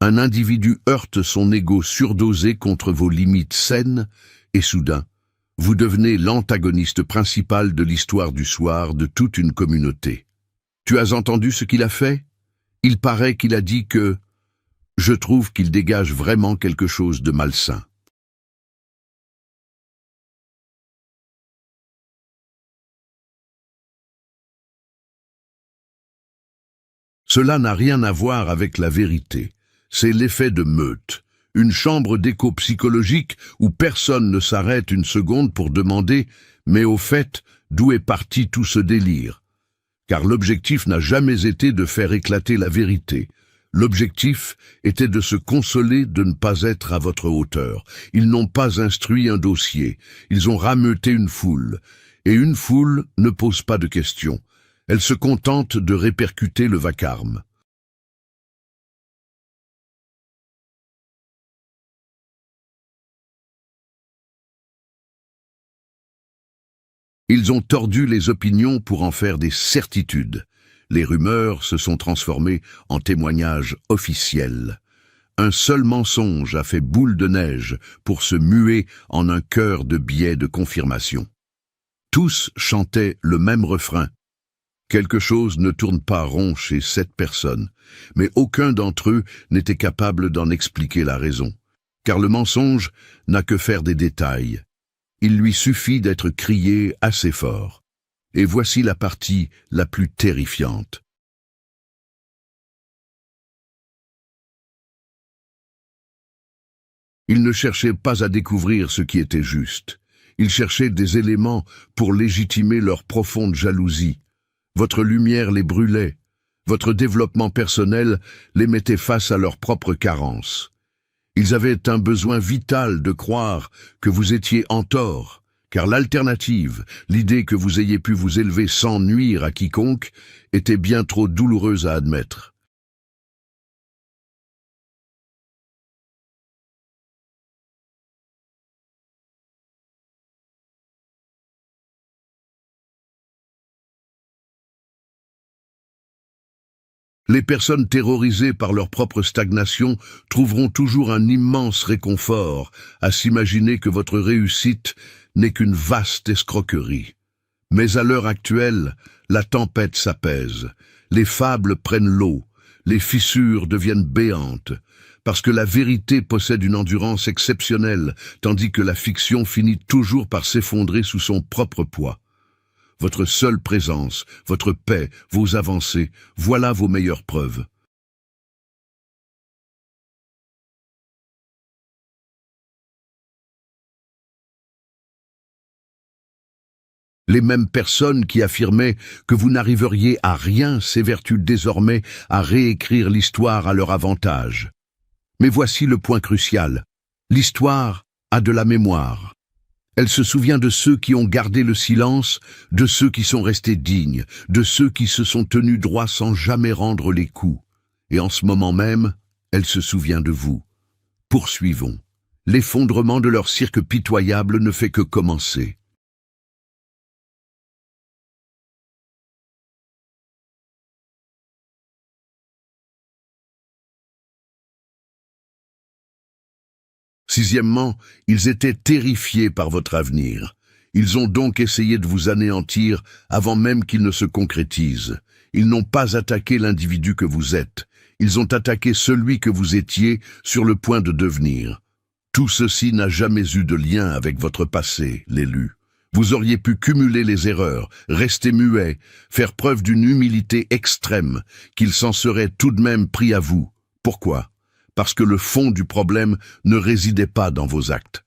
Un individu heurte son ego surdosé contre vos limites saines, et soudain, vous devenez l'antagoniste principal de l'histoire du soir de toute une communauté. Tu as entendu ce qu'il a fait? Il paraît qu'il a dit que je trouve qu'il dégage vraiment quelque chose de malsain. Cela n'a rien à voir avec la vérité. C'est l'effet de meute. Une chambre d'écho psychologique où personne ne s'arrête une seconde pour demander « mais au fait, d'où est parti tout ce délire ?» Car l'objectif n'a jamais été de faire éclater la vérité. L'objectif était de se consoler de ne pas être à votre hauteur. Ils n'ont pas instruit un dossier, ils ont rameuté une foule. Et une foule ne pose pas de questions. Elle se contente de répercuter le vacarme. Ils ont tordu les opinions pour en faire des certitudes. Les rumeurs se sont transformées en témoignages officiels. Un seul mensonge a fait boule de neige pour se muer en un chœur de biais de confirmation. Tous chantaient le même refrain. Quelque chose ne tourne pas rond chez cette personne, mais aucun d'entre eux n'était capable d'en expliquer la raison. Car le mensonge n'a que faire des détails. Il lui suffit d'être crié assez fort. Et voici la partie la plus terrifiante. Ils ne cherchaient pas à découvrir ce qui était juste. Ils cherchaient des éléments pour légitimer leur profonde jalousie. Votre lumière les brûlait. Votre développement personnel les mettait face à leurs propres carences. Ils avaient un besoin vital de croire que vous étiez en tort, car l'alternative, l'idée que vous ayez pu vous élever sans nuire à quiconque, était bien trop douloureuse à admettre. Les personnes terrorisées par leur propre stagnation trouveront toujours un immense réconfort à s'imaginer que votre réussite n'est qu'une vaste escroquerie. Mais à l'heure actuelle, la tempête s'apaise, les fables prennent l'eau, les fissures deviennent béantes, parce que la vérité possède une endurance exceptionnelle, tandis que la fiction finit toujours par s'effondrer sous son propre poids. Votre seule présence, votre paix, vos avancées, voilà vos meilleures preuves. Les mêmes personnes qui affirmaient que vous n'arriveriez à rien s'évertuent désormais à réécrire l'histoire à leur avantage. Mais voici le point crucial. L'histoire a de la mémoire. Elle se souvient de ceux qui ont gardé le silence, de ceux qui sont restés dignes, de ceux qui se sont tenus droits sans jamais rendre les coups. Et en ce moment même, elle se souvient de vous. Poursuivons. L'effondrement de leur cirque pitoyable ne fait que commencer. Sixièmement, ils étaient terrifiés par votre avenir. Ils ont donc essayé de vous anéantir avant même qu'il ne se concrétise. Ils n'ont pas attaqué l'individu que vous êtes. Ils ont attaqué celui que vous étiez sur le point de devenir. Tout ceci n'a jamais eu de lien avec votre passé, l'élu. Vous auriez pu cumuler les erreurs, rester muet, faire preuve d'une humilité extrême, qu'il s'en serait tout de même pris à vous. Pourquoi ? Parce que le fond du problème ne résidait pas dans vos actes.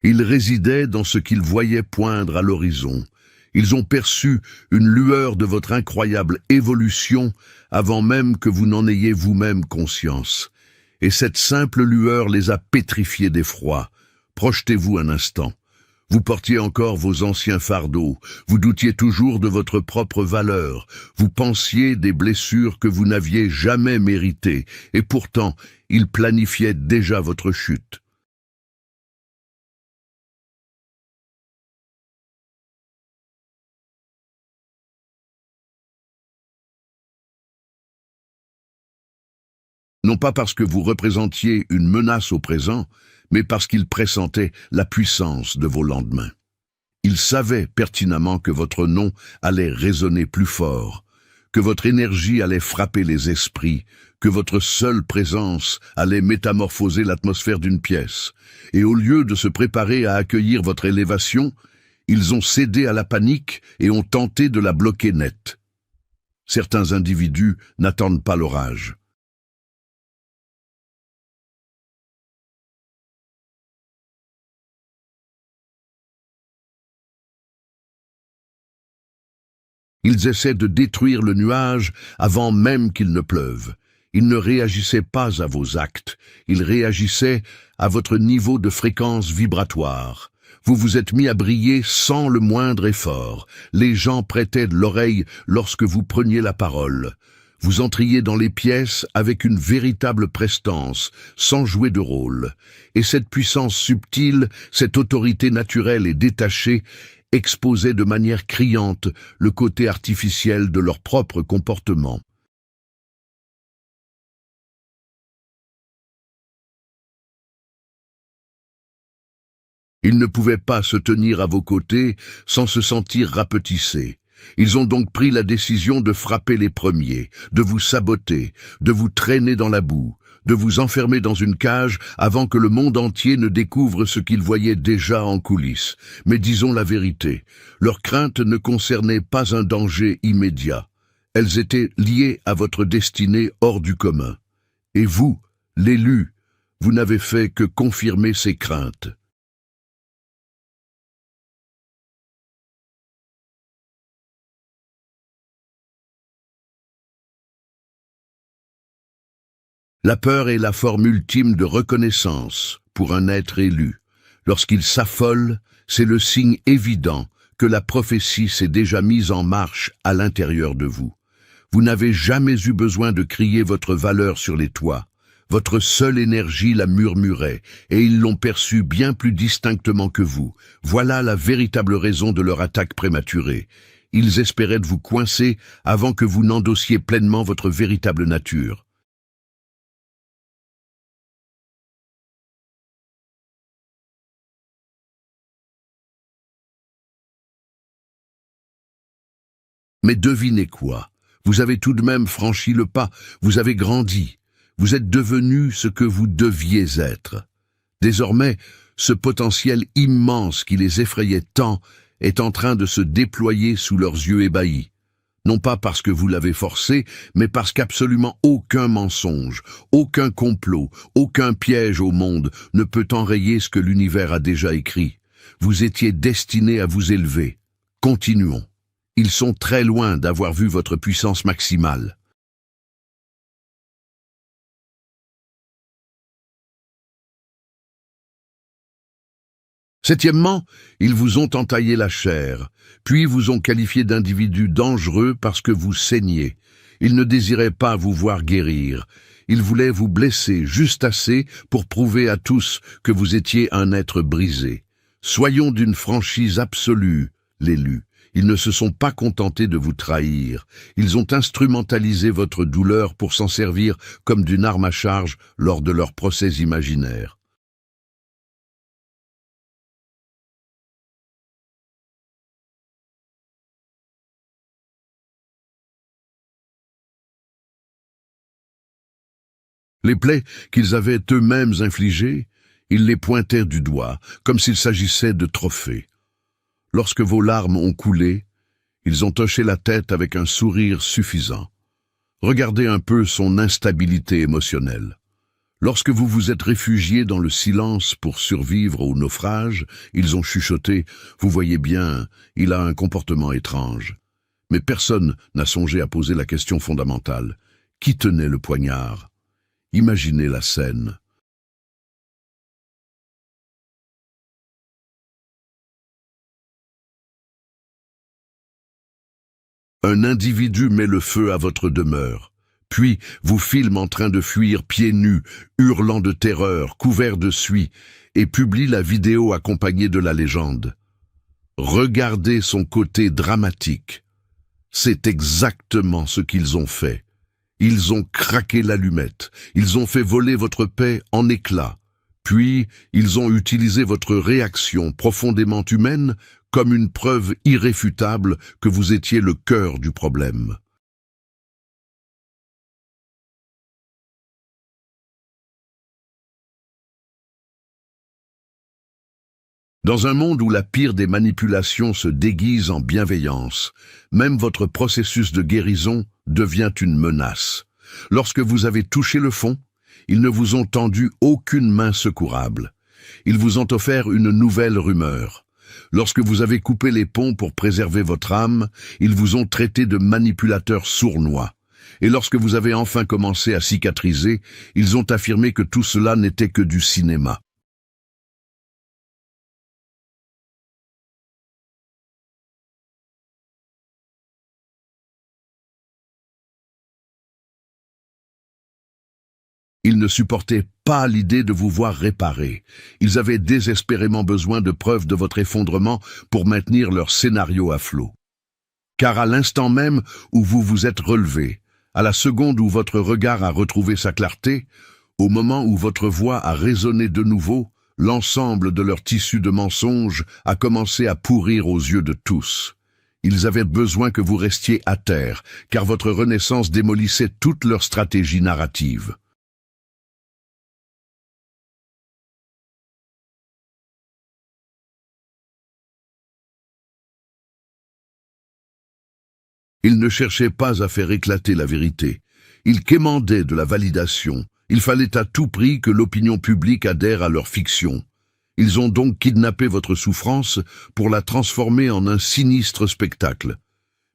Il résidait dans ce qu'ils voyaient poindre à l'horizon. Ils ont perçu une lueur de votre incroyable évolution avant même que vous n'en ayez vous-même conscience. Et cette simple lueur les a pétrifiés d'effroi. Projetez-vous un instant. Vous portiez encore vos anciens fardeaux, vous doutiez toujours de votre propre valeur, vous pensiez des blessures que vous n'aviez jamais méritées, et pourtant, ils planifiaient déjà votre chute. Non pas parce que vous représentiez une menace au présent, mais parce qu'ils pressentaient la puissance de vos lendemains. Ils savaient pertinemment que votre nom allait résonner plus fort, que votre énergie allait frapper les esprits, que votre seule présence allait métamorphoser l'atmosphère d'une pièce. Et au lieu de se préparer à accueillir votre élévation, ils ont cédé à la panique et ont tenté de la bloquer net. Certains individus n'attendent pas l'orage. Ils essaient de détruire le nuage avant même qu'il ne pleuve. Ils ne réagissaient pas à vos actes, ils réagissaient à votre niveau de fréquence vibratoire. Vous vous êtes mis à briller sans le moindre effort. Les gens prêtaient de l'oreille lorsque vous preniez la parole. Vous entriez dans les pièces avec une véritable prestance, sans jouer de rôle. Et cette puissance subtile, cette autorité naturelle et détachée, exposaient de manière criante le côté artificiel de leur propre comportement. Ils ne pouvaient pas se tenir à vos côtés sans se sentir rapetissés. Ils ont donc pris la décision de frapper les premiers, de vous saboter, de vous traîner dans la boue, de vous enfermer dans une cage avant que le monde entier ne découvre ce qu'ils voyaient déjà en coulisses. Mais disons la vérité, leurs craintes ne concernaient pas un danger immédiat. Elles étaient liées à votre destinée hors du commun. Et vous, l'élu, vous n'avez fait que confirmer ces craintes. La peur est la forme ultime de reconnaissance pour un être élu. Lorsqu'il s'affole, c'est le signe évident que la prophétie s'est déjà mise en marche à l'intérieur de vous. Vous n'avez jamais eu besoin de crier votre valeur sur les toits. Votre seule énergie la murmurait, et ils l'ont perçue bien plus distinctement que vous. Voilà la véritable raison de leur attaque prématurée. Ils espéraient de vous coincer avant que vous n'endossiez pleinement votre véritable nature. Mais devinez quoi? Vous avez tout de même franchi le pas, vous avez grandi, vous êtes devenu ce que vous deviez être. Désormais, ce potentiel immense qui les effrayait tant est en train de se déployer sous leurs yeux ébahis. Non pas parce que vous l'avez forcé, mais parce qu'absolument aucun mensonge, aucun complot, aucun piège au monde ne peut enrayer ce que l'univers a déjà écrit. Vous étiez destiné à vous élever. Continuons. Ils sont très loin d'avoir vu votre puissance maximale. Septièmement, ils vous ont entaillé la chair, puis vous ont qualifié d'individu dangereux parce que vous saignez. Ils ne désiraient pas vous voir guérir. Ils voulaient vous blesser juste assez pour prouver à tous que vous étiez un être brisé. Soyons d'une franchise absolue, l'élu. Ils ne se sont pas contentés de vous trahir. Ils ont instrumentalisé votre douleur pour s'en servir comme d'une arme à charge lors de leurs procès imaginaires. Les plaies qu'ils avaient eux-mêmes infligées, ils les pointaient du doigt, comme s'il s'agissait de trophées. Lorsque vos larmes ont coulé, ils ont hoché la tête avec un sourire suffisant. Regardez un peu son instabilité émotionnelle. Lorsque vous vous êtes réfugié dans le silence pour survivre au naufrage, ils ont chuchoté « Vous voyez bien, il a un comportement étrange ». Mais personne n'a songé à poser la question fondamentale. Qui tenait le poignard? Imaginez la scène. Un individu met le feu à votre demeure, puis vous filme en train de fuir pieds nus, hurlant de terreur, couvert de suie, et publie la vidéo accompagnée de la légende. Regardez son côté dramatique. C'est exactement ce qu'ils ont fait. Ils ont craqué l'allumette, ils ont fait voler votre paix en éclats, puis ils ont utilisé votre réaction profondément humaine comme une preuve irréfutable que vous étiez le cœur du problème. Dans un monde où la pire des manipulations se déguise en bienveillance, même votre processus de guérison devient une menace. Lorsque vous avez touché le fond, ils ne vous ont tendu aucune main secourable. Ils vous ont offert une nouvelle rumeur. Lorsque vous avez coupé les ponts pour préserver votre âme, ils vous ont traité de manipulateur sournois. Et lorsque vous avez enfin commencé à cicatriser, ils ont affirmé que tout cela n'était que du cinéma. Ils ne supportaient pas l'idée de vous voir réparer. Ils avaient désespérément besoin de preuves de votre effondrement pour maintenir leur scénario à flot. Car à l'instant même où vous vous êtes relevé, à la seconde où votre regard a retrouvé sa clarté, au moment où votre voix a résonné de nouveau, l'ensemble de leur tissu de mensonges a commencé à pourrir aux yeux de tous. Ils avaient besoin que vous restiez à terre, car votre renaissance démolissait toute leur stratégie narrative. Ils ne cherchaient pas à faire éclater la vérité. Ils quémandaient de la validation. Il fallait à tout prix que l'opinion publique adhère à leur fiction. Ils ont donc kidnappé votre souffrance pour la transformer en un sinistre spectacle.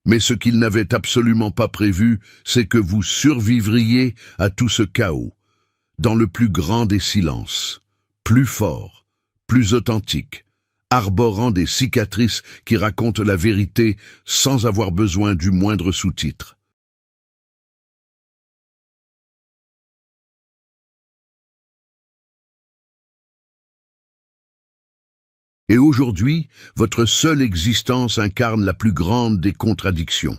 Mais ce qu'ils n'avaient absolument pas prévu, c'est que vous survivriez à tout ce chaos, dans le plus grand des silences, plus fort, plus authentique, arborant des cicatrices qui racontent la vérité sans avoir besoin du moindre sous-titre. Et aujourd'hui, votre seule existence incarne la plus grande des contradictions.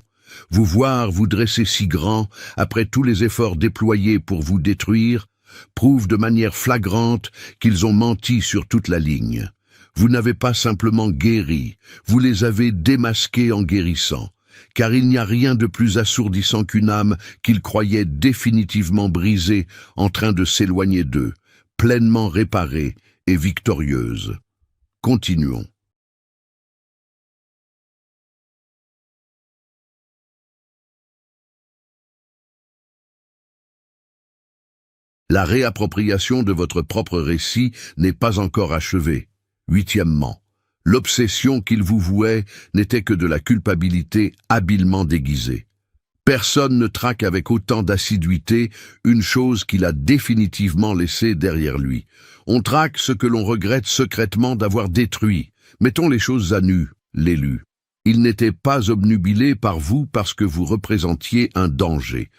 Vous voir vous dresser si grand, après tous les efforts déployés pour vous détruire, prouve de manière flagrante qu'ils ont menti sur toute la ligne. Vous n'avez pas simplement guéri, vous les avez démasqués en guérissant, car il n'y a rien de plus assourdissant qu'une âme qu'ils croyaient définitivement brisée, en train de s'éloigner d'eux, pleinement réparée et victorieuse. Continuons. La réappropriation de votre propre récit n'est pas encore achevée. Huitièmement, l'obsession qu'il vous vouait n'était que de la culpabilité habilement déguisée. Personne ne traque avec autant d'assiduité une chose qu'il a définitivement laissée derrière lui. On traque ce que l'on regrette secrètement d'avoir détruit. Mettons les choses à nu, l'élu. Il n'était pas obnubilé par vous parce que vous représentiez un danger.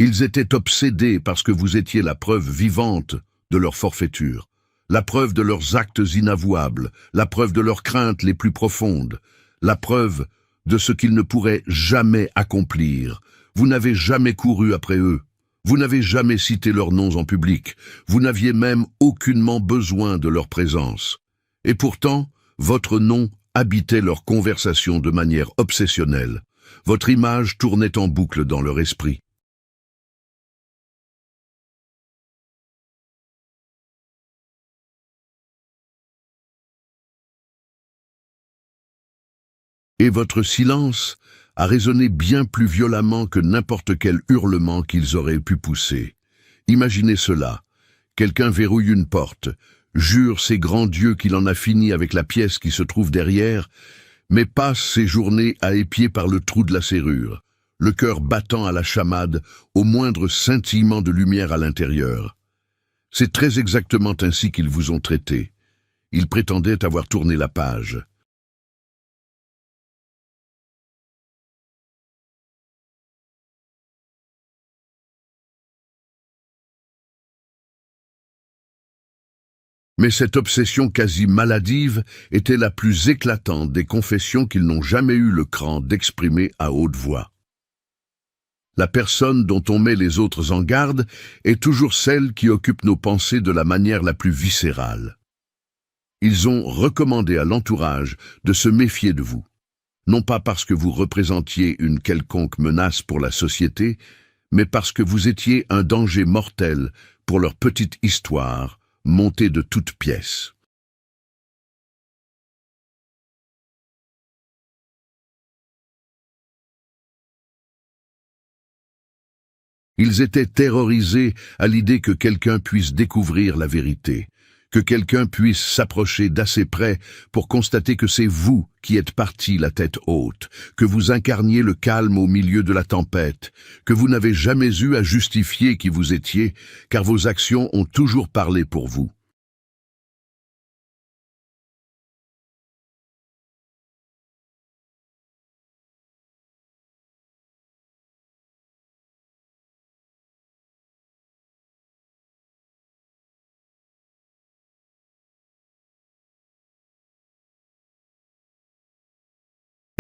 Ils étaient obsédés parce que vous étiez la preuve vivante de leur forfaiture, la preuve de leurs actes inavouables, la preuve de leurs craintes les plus profondes, la preuve de ce qu'ils ne pourraient jamais accomplir. Vous n'avez jamais couru après eux, vous n'avez jamais cité leurs noms en public, vous n'aviez même aucunement besoin de leur présence. Et pourtant, votre nom habitait leur conversation de manière obsessionnelle. Votre image tournait en boucle dans leur esprit. Et votre silence a résonné bien plus violemment que n'importe quel hurlement qu'ils auraient pu pousser. Imaginez cela. Quelqu'un verrouille une porte, jure ses grands dieux qu'il en a fini avec la pièce qui se trouve derrière, mais passe ses journées à épier par le trou de la serrure, le cœur battant à la chamade au moindre scintillement de lumière à l'intérieur. C'est très exactement ainsi qu'ils vous ont traité. Ils prétendaient avoir tourné la page. Mais cette obsession quasi maladive était la plus éclatante des confessions qu'ils n'ont jamais eu le cran d'exprimer à haute voix. La personne dont on met les autres en garde est toujours celle qui occupe nos pensées de la manière la plus viscérale. Ils ont recommandé à l'entourage de se méfier de vous, non pas parce que vous représentiez une quelconque menace pour la société, mais parce que vous étiez un danger mortel pour leur petite histoire, montée de toutes pièces. Ils étaient terrorisés à l'idée que quelqu'un puisse découvrir la vérité, que quelqu'un puisse s'approcher d'assez près pour constater que c'est vous qui êtes partis la tête haute, que vous incarniez le calme au milieu de la tempête, que vous n'avez jamais eu à justifier qui vous étiez, car vos actions ont toujours parlé pour vous.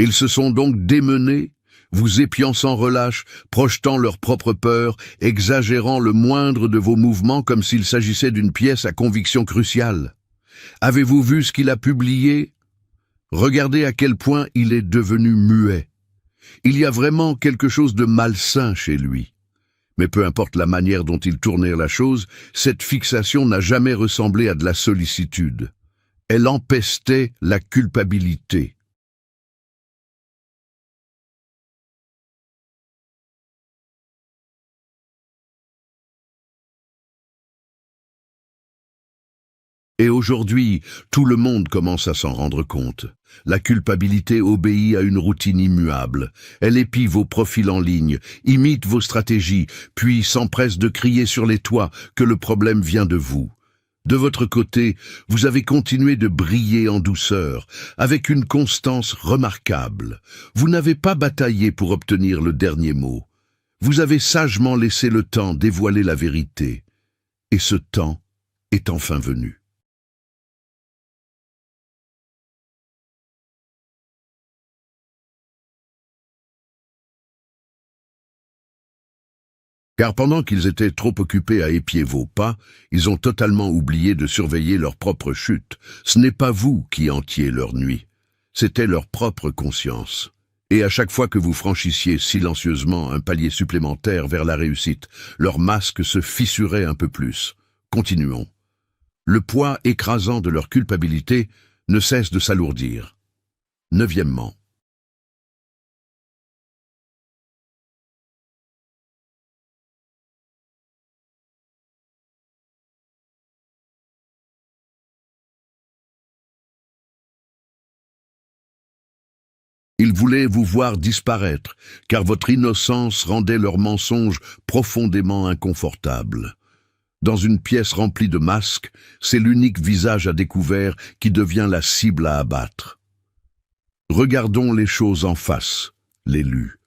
Ils se sont donc démenés, vous épiant sans relâche, projetant leur propre peur, exagérant le moindre de vos mouvements comme s'il s'agissait d'une pièce à conviction cruciale. Avez-vous vu ce qu'il a publié? Regardez à quel point il est devenu muet. Il y a vraiment quelque chose de malsain chez lui. Mais peu importe la manière dont ils tournèrent la chose, cette fixation n'a jamais ressemblé à de la sollicitude. Elle empestait la culpabilité. Et aujourd'hui, tout le monde commence à s'en rendre compte. La culpabilité obéit à une routine immuable. Elle épie vos profils en ligne, imite vos stratégies, puis s'empresse de crier sur les toits que le problème vient de vous. De votre côté, vous avez continué de briller en douceur, avec une constance remarquable. Vous n'avez pas bataillé pour obtenir le dernier mot. Vous avez sagement laissé le temps dévoiler la vérité. Et ce temps est enfin venu. Car pendant qu'ils étaient trop occupés à épier vos pas, ils ont totalement oublié de surveiller leur propre chute. Ce n'est pas vous qui hantiez leur nuit, c'était leur propre conscience. Et à chaque fois que vous franchissiez silencieusement un palier supplémentaire vers la réussite, leur masque se fissurait un peu plus. Continuons. Le poids écrasant de leur culpabilité ne cesse de s'alourdir. Neuvièmement. Ils voulaient vous voir disparaître, car votre innocence rendait leurs mensonges profondément inconfortables. Dans une pièce remplie de masques, c'est l'unique visage à découvert qui devient la cible à abattre. Regardons les choses en face, l'élu.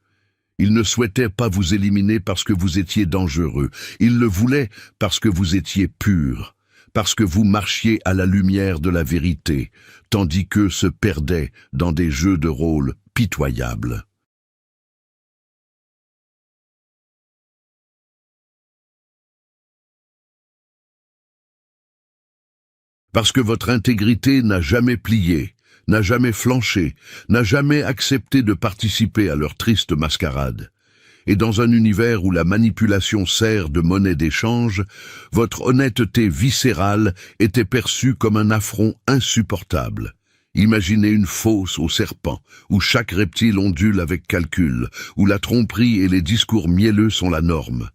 Ils ne souhaitaient pas vous éliminer parce que vous étiez dangereux. Ils le voulaient parce que vous étiez pur, parce que vous marchiez à la lumière de la vérité, tandis qu'eux se perdaient dans des jeux de rôle pitoyables. Parce que votre intégrité n'a jamais plié, n'a jamais flanché, n'a jamais accepté de participer à leur triste mascarade. Et dans un univers où la manipulation sert de monnaie d'échange, votre honnêteté viscérale était perçue comme un affront insupportable. Imaginez une fosse au serpent, où chaque reptile ondule avec calcul, où la tromperie et les discours mielleux sont la norme.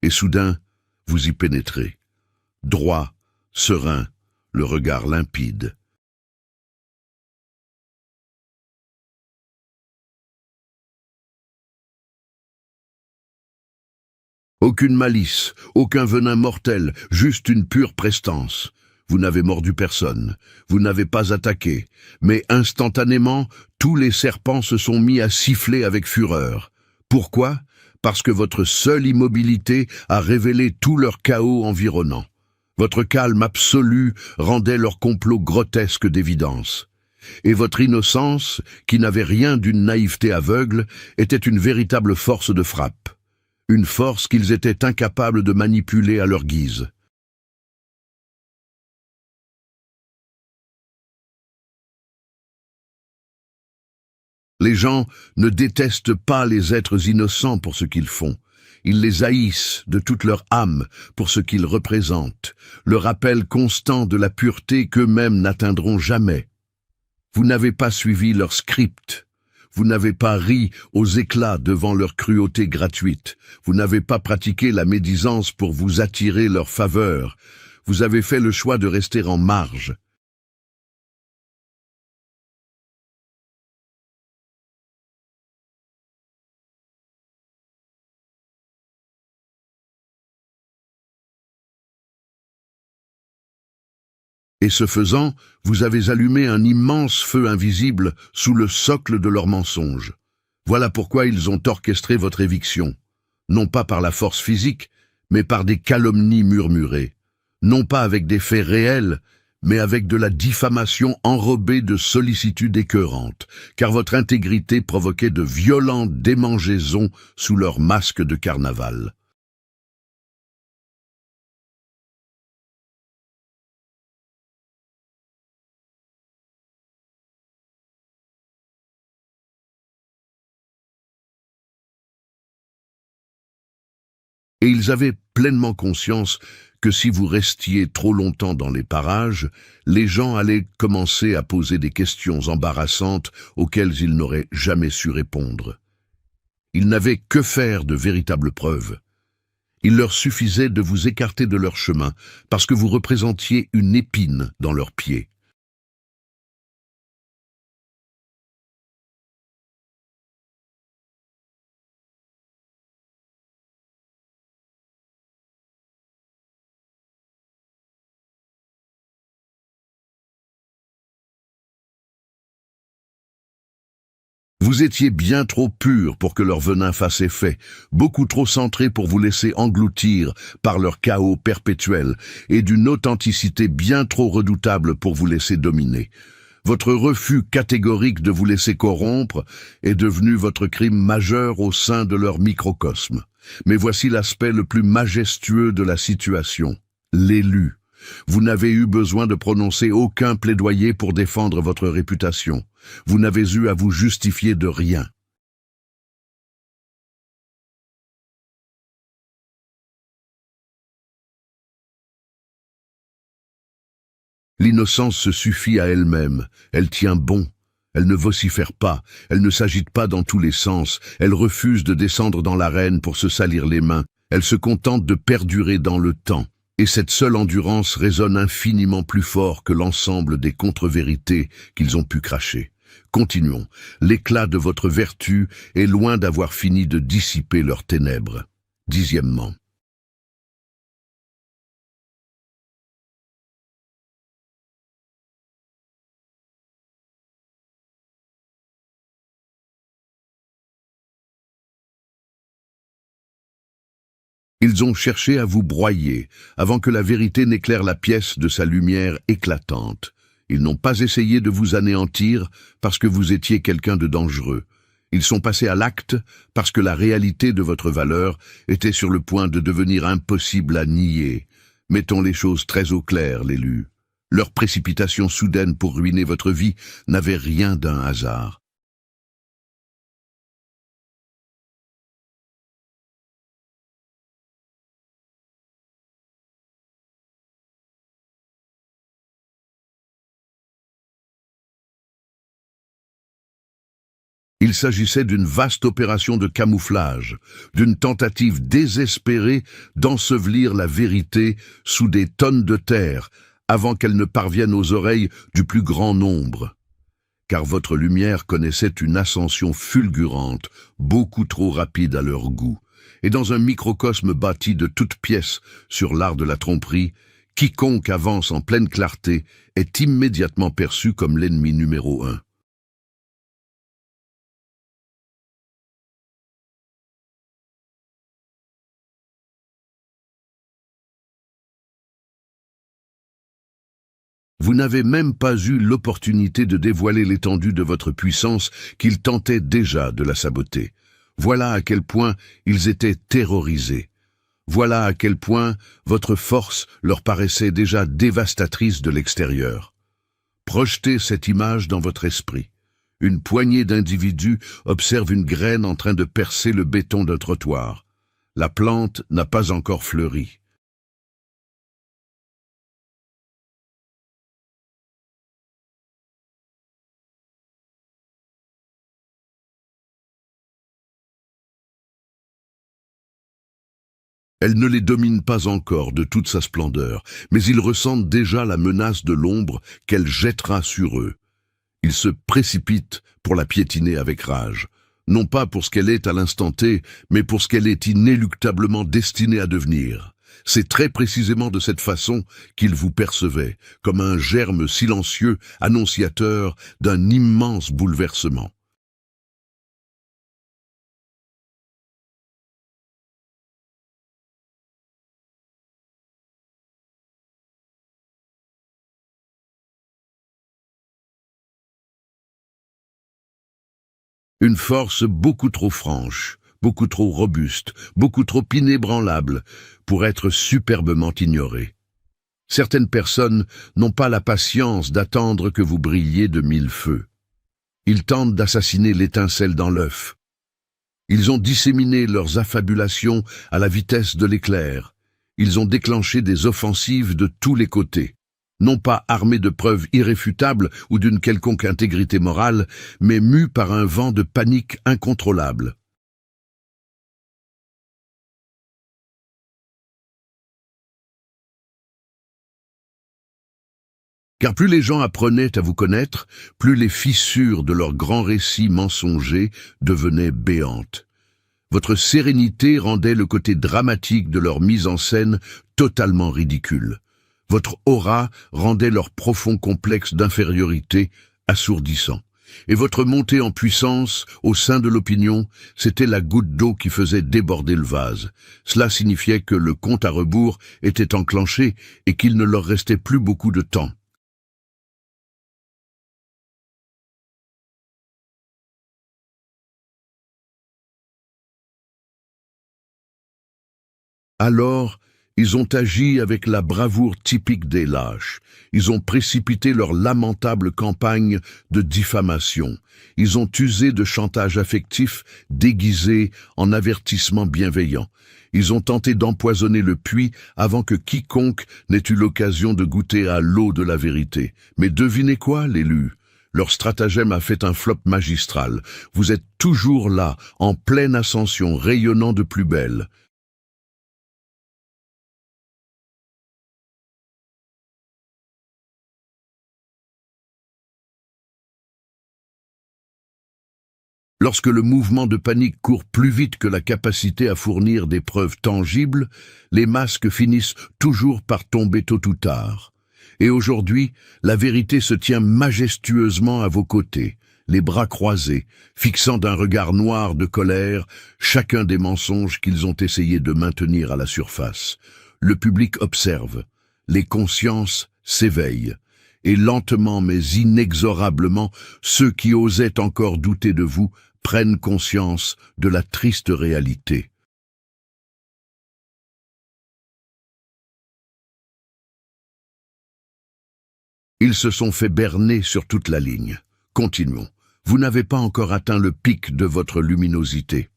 Et soudain, vous y pénétrez. Droit, serein, le regard limpide. Aucune malice, aucun venin mortel, juste une pure prestance. Vous n'avez mordu personne, vous n'avez pas attaqué, mais instantanément, tous les serpents se sont mis à siffler avec fureur. Pourquoi? Parce que votre seule immobilité a révélé tout leur chaos environnant. Votre calme absolu rendait leur complot grotesque d'évidence. Et votre innocence, qui n'avait rien d'une naïveté aveugle, était une véritable force de frappe. Une force qu'ils étaient incapables de manipuler à leur guise. Les gens ne détestent pas les êtres innocents pour ce qu'ils font. Ils les haïssent de toute leur âme pour ce qu'ils représentent, le rappel constant de la pureté qu'eux-mêmes n'atteindront jamais. Vous n'avez pas suivi leur script. Vous n'avez pas ri aux éclats devant leur cruauté gratuite. Vous n'avez pas pratiqué la médisance pour vous attirer leur faveur. Vous avez fait le choix de rester en marge. Et ce faisant, vous avez allumé un immense feu invisible sous le socle de leurs mensonges. Voilà pourquoi ils ont orchestré votre éviction. Non pas par la force physique, mais par des calomnies murmurées. Non pas avec des faits réels, mais avec de la diffamation enrobée de sollicitude écœurante, car votre intégrité provoquait de violentes démangeaisons sous leur masque de carnaval. Et ils avaient pleinement conscience que si vous restiez trop longtemps dans les parages, les gens allaient commencer à poser des questions embarrassantes auxquelles ils n'auraient jamais su répondre. Ils n'avaient que faire de véritables preuves. Il leur suffisait de vous écarter de leur chemin, parce que vous représentiez une épine dans leurs pieds. Vous étiez bien trop pur pour que leur venin fasse effet, beaucoup trop centré pour vous laisser engloutir par leur chaos perpétuel, et d'une authenticité bien trop redoutable pour vous laisser dominer. Votre refus catégorique de vous laisser corrompre est devenu votre crime majeur au sein de leur microcosme. Mais voici l'aspect le plus majestueux de la situation. L'élu. Vous n'avez eu besoin de prononcer aucun plaidoyer pour défendre votre réputation. Vous n'avez eu à vous justifier de rien. L'innocence se suffit à elle-même, elle tient bon, elle ne vocifère pas, elle ne s'agite pas dans tous les sens, elle refuse de descendre dans l'arène pour se salir les mains, elle se contente de perdurer dans le temps. Et cette seule endurance résonne infiniment plus fort que l'ensemble des contre-vérités qu'ils ont pu cracher. Continuons, l'éclat de votre vertu est loin d'avoir fini de dissiper leurs ténèbres. Dixièmement. Ils ont cherché à vous broyer, avant que la vérité n'éclaire la pièce de sa lumière éclatante. Ils n'ont pas essayé de vous anéantir parce que vous étiez quelqu'un de dangereux. Ils sont passés à l'acte parce que la réalité de votre valeur était sur le point de devenir impossible à nier. Mettons les choses très au clair, l'élu. Leur précipitation soudaine pour ruiner votre vie n'avait rien d'un hasard. Il s'agissait d'une vaste opération de camouflage, d'une tentative désespérée d'ensevelir la vérité sous des tonnes de terre avant qu'elle ne parvienne aux oreilles du plus grand nombre. Car votre lumière connaissait une ascension fulgurante, beaucoup trop rapide à leur goût. Et dans un microcosme bâti de toutes pièces sur l'art de la tromperie, quiconque avance en pleine clarté est immédiatement perçu comme l'ennemi numéro un. Vous n'avez même pas eu l'opportunité de dévoiler l'étendue de votre puissance qu'ils tentaient déjà de la saboter. Voilà à quel point ils étaient terrorisés. Voilà à quel point votre force leur paraissait déjà dévastatrice de l'extérieur. Projetez cette image dans votre esprit. Une poignée d'individus observe une graine en train de percer le béton d'un trottoir. La plante n'a pas encore fleuri. Elle ne les domine pas encore de toute sa splendeur, mais ils ressentent déjà la menace de l'ombre qu'elle jettera sur eux. Ils se précipitent pour la piétiner avec rage, non pas pour ce qu'elle est à l'instant T, mais pour ce qu'elle est inéluctablement destinée à devenir. C'est très précisément de cette façon qu'ils vous percevaient, comme un germe silencieux annonciateur d'un immense bouleversement. Une force beaucoup trop franche, beaucoup trop robuste, beaucoup trop inébranlable pour être superbement ignorée. Certaines personnes n'ont pas la patience d'attendre que vous brilliez de mille feux. Ils tentent d'assassiner l'étincelle dans l'œuf. Ils ont disséminé leurs affabulations à la vitesse de l'éclair. Ils ont déclenché des offensives de tous les côtés. Non pas armés de preuves irréfutables ou d'une quelconque intégrité morale, mais mus par un vent de panique incontrôlable. Car plus les gens apprenaient à vous connaître, plus les fissures de leurs grands récits mensongers devenaient béantes. Votre sérénité rendait le côté dramatique de leur mise en scène totalement ridicule. Votre aura rendait leur profond complexe d'infériorité assourdissant. Et votre montée en puissance, au sein de l'opinion, c'était la goutte d'eau qui faisait déborder le vase. Cela signifiait que le compte à rebours était enclenché et qu'il ne leur restait plus beaucoup de temps. Alors, ils ont agi avec la bravoure typique des lâches. Ils ont précipité leur lamentable campagne de diffamation. Ils ont usé de chantage affectif déguisé en avertissement bienveillant. Ils ont tenté d'empoisonner le puits avant que quiconque n'ait eu l'occasion de goûter à l'eau de la vérité. Mais devinez quoi, l'élu? Leur stratagème a fait un flop magistral. Vous êtes toujours là, en pleine ascension, rayonnant de plus belle. Lorsque le mouvement de panique court plus vite que la capacité à fournir des preuves tangibles, les masques finissent toujours par tomber tôt ou tard. Et aujourd'hui, la vérité se tient majestueusement à vos côtés, les bras croisés, fixant d'un regard noir de colère chacun des mensonges qu'ils ont essayé de maintenir à la surface. Le public observe, les consciences s'éveillent, et lentement mais inexorablement, ceux qui osaient encore douter de vous prennent conscience de la triste réalité. Ils se sont fait berner sur toute la ligne. Continuons. Vous n'avez pas encore atteint le pic de votre luminosité.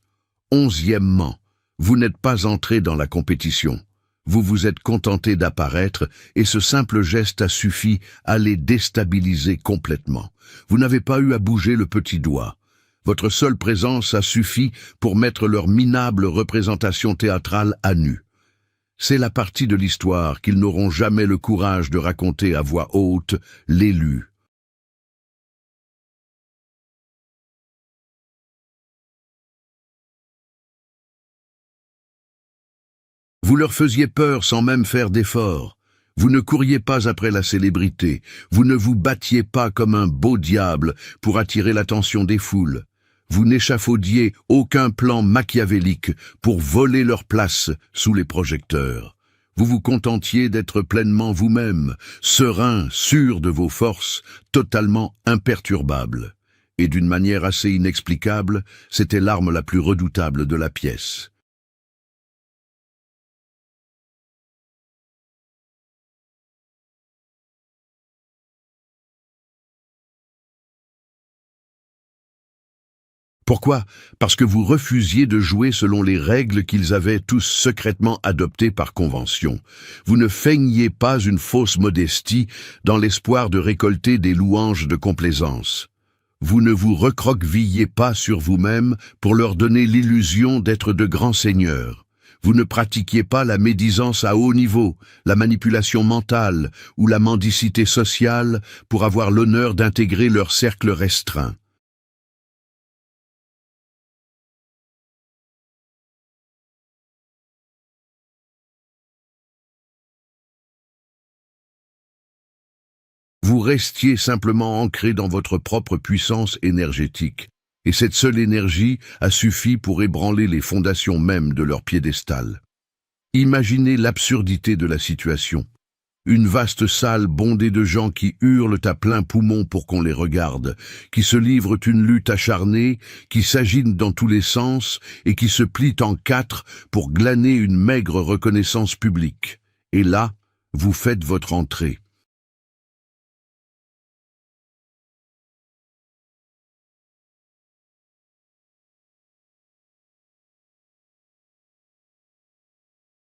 11e, vous n'êtes pas entré dans la compétition. Vous vous êtes contenté d'apparaître et ce simple geste a suffi à les déstabiliser complètement. Vous n'avez pas eu à bouger le petit doigt. Votre seule présence a suffi pour mettre leur minable représentation théâtrale à nu. C'est la partie de l'histoire qu'ils n'auront jamais le courage de raconter à voix haute, l'élu. Vous leur faisiez peur sans même faire d'efforts. Vous ne couriez pas après la célébrité. Vous ne vous battiez pas comme un beau diable pour attirer l'attention des foules. Vous n'échafaudiez aucun plan machiavélique pour voler leur place sous les projecteurs. Vous vous contentiez d'être pleinement vous-même, serein, sûr de vos forces, totalement imperturbable. Et d'une manière assez inexplicable, c'était l'arme la plus redoutable de la pièce. Pourquoi? Parce que vous refusiez de jouer selon les règles qu'ils avaient tous secrètement adoptées par convention. Vous ne feigniez pas une fausse modestie dans l'espoir de récolter des louanges de complaisance. Vous ne vous recroquevilliez pas sur vous-même pour leur donner l'illusion d'être de grands seigneurs. Vous ne pratiquiez pas la médisance à haut niveau, la manipulation mentale ou la mendicité sociale pour avoir l'honneur d'intégrer leur cercle restreint. Vous restiez simplement ancré dans votre propre puissance énergétique, et cette seule énergie a suffi pour ébranler les fondations mêmes de leur piédestal. Imaginez l'absurdité de la situation. Une vaste salle bondée de gens qui hurlent à plein poumon pour qu'on les regarde, qui se livrent une lutte acharnée, qui s'agitent dans tous les sens et qui se plient en quatre pour glaner une maigre reconnaissance publique. Et là, vous faites votre entrée.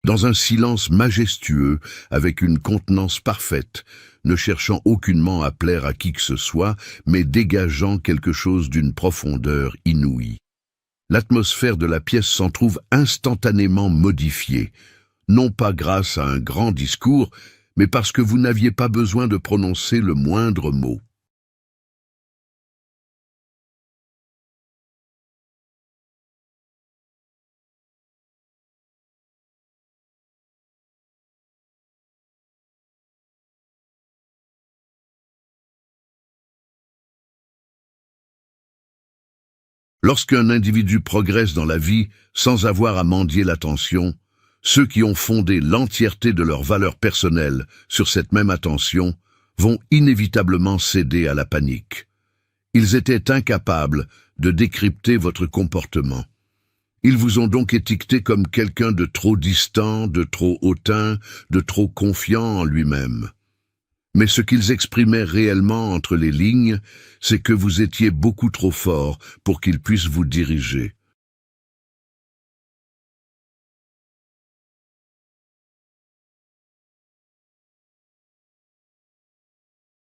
Dans un silence majestueux, avec une contenance parfaite, ne cherchant aucunement à plaire à qui que ce soit, mais dégageant quelque chose d'une profondeur inouïe. L'atmosphère de la pièce s'en trouve instantanément modifiée, non pas grâce à un grand discours, mais parce que vous n'aviez pas besoin de prononcer le moindre mot. Lorsqu'un individu progresse dans la vie sans avoir à mendier l'attention, ceux qui ont fondé l'entièreté de leurs valeurs personnelles sur cette même attention vont inévitablement céder à la panique. Ils étaient incapables de décrypter votre comportement. Ils vous ont donc étiqueté comme quelqu'un de trop distant, de trop hautain, de trop confiant en lui-même. Mais ce qu'ils exprimaient réellement entre les lignes, c'est que vous étiez beaucoup trop fort pour qu'ils puissent vous diriger.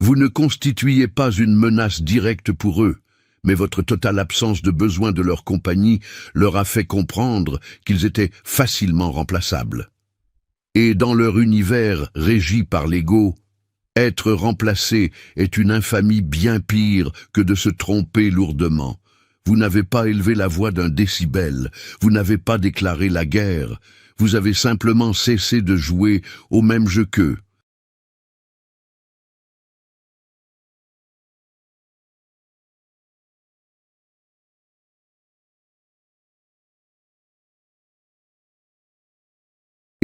Vous ne constituiez pas une menace directe pour eux, mais votre totale absence de besoin de leur compagnie leur a fait comprendre qu'ils étaient facilement remplaçables. Et dans leur univers régi par l'ego, être remplacé est une infamie bien pire que de se tromper lourdement. Vous n'avez pas élevé la voix d'un décibel, vous n'avez pas déclaré la guerre, vous avez simplement cessé de jouer au même jeu qu'eux.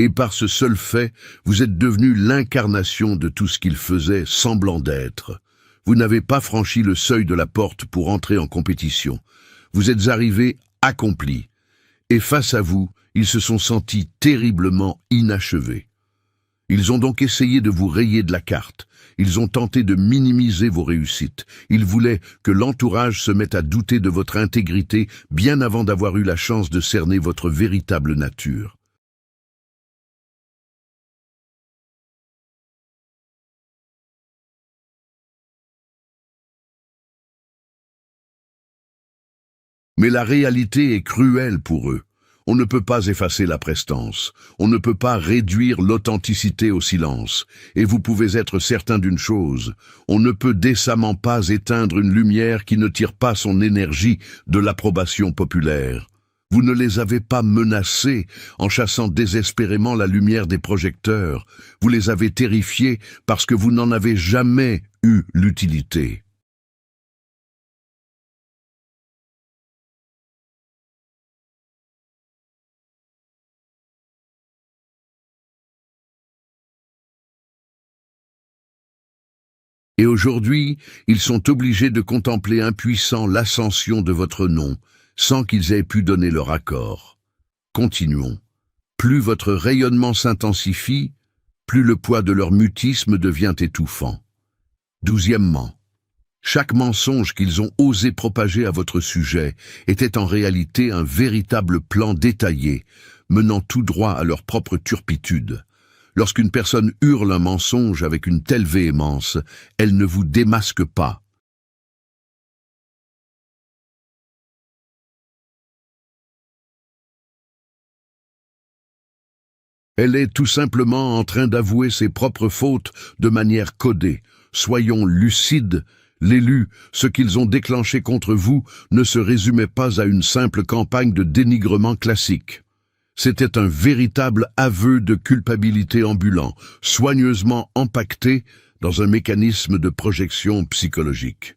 Et par ce seul fait, vous êtes devenu l'incarnation de tout ce qu'il faisait semblant d'être. Vous n'avez pas franchi le seuil de la porte pour entrer en compétition. Vous êtes arrivé accompli. Et face à vous, ils se sont sentis terriblement inachevés. Ils ont donc essayé de vous rayer de la carte. Ils ont tenté de minimiser vos réussites. Ils voulaient que l'entourage se mette à douter de votre intégrité bien avant d'avoir eu la chance de cerner votre véritable nature. Mais la réalité est cruelle pour eux. On ne peut pas effacer la prestance, on ne peut pas réduire l'authenticité au silence, et vous pouvez être certain d'une chose, on ne peut décemment pas éteindre une lumière qui ne tire pas son énergie de l'approbation populaire. Vous ne les avez pas menacés en chassant désespérément la lumière des projecteurs, vous les avez terrifiés parce que vous n'en avez jamais eu l'utilité. Et aujourd'hui, ils sont obligés de contempler impuissants l'ascension de votre nom, sans qu'ils aient pu donner leur accord. Continuons. Plus votre rayonnement s'intensifie, plus le poids de leur mutisme devient étouffant. 12e. Chaque mensonge qu'ils ont osé propager à votre sujet était en réalité un véritable plan détaillé, menant tout droit à leur propre turpitude. Lorsqu'une personne hurle un mensonge avec une telle véhémence, elle ne vous démasque pas. Elle est tout simplement en train d'avouer ses propres fautes de manière codée. Soyons lucides, l'élu, ce qu'ils ont déclenché contre vous ne se résumait pas à une simple campagne de dénigrement classique. C'était un véritable aveu de culpabilité ambulant, soigneusement empaqueté dans un mécanisme de projection psychologique.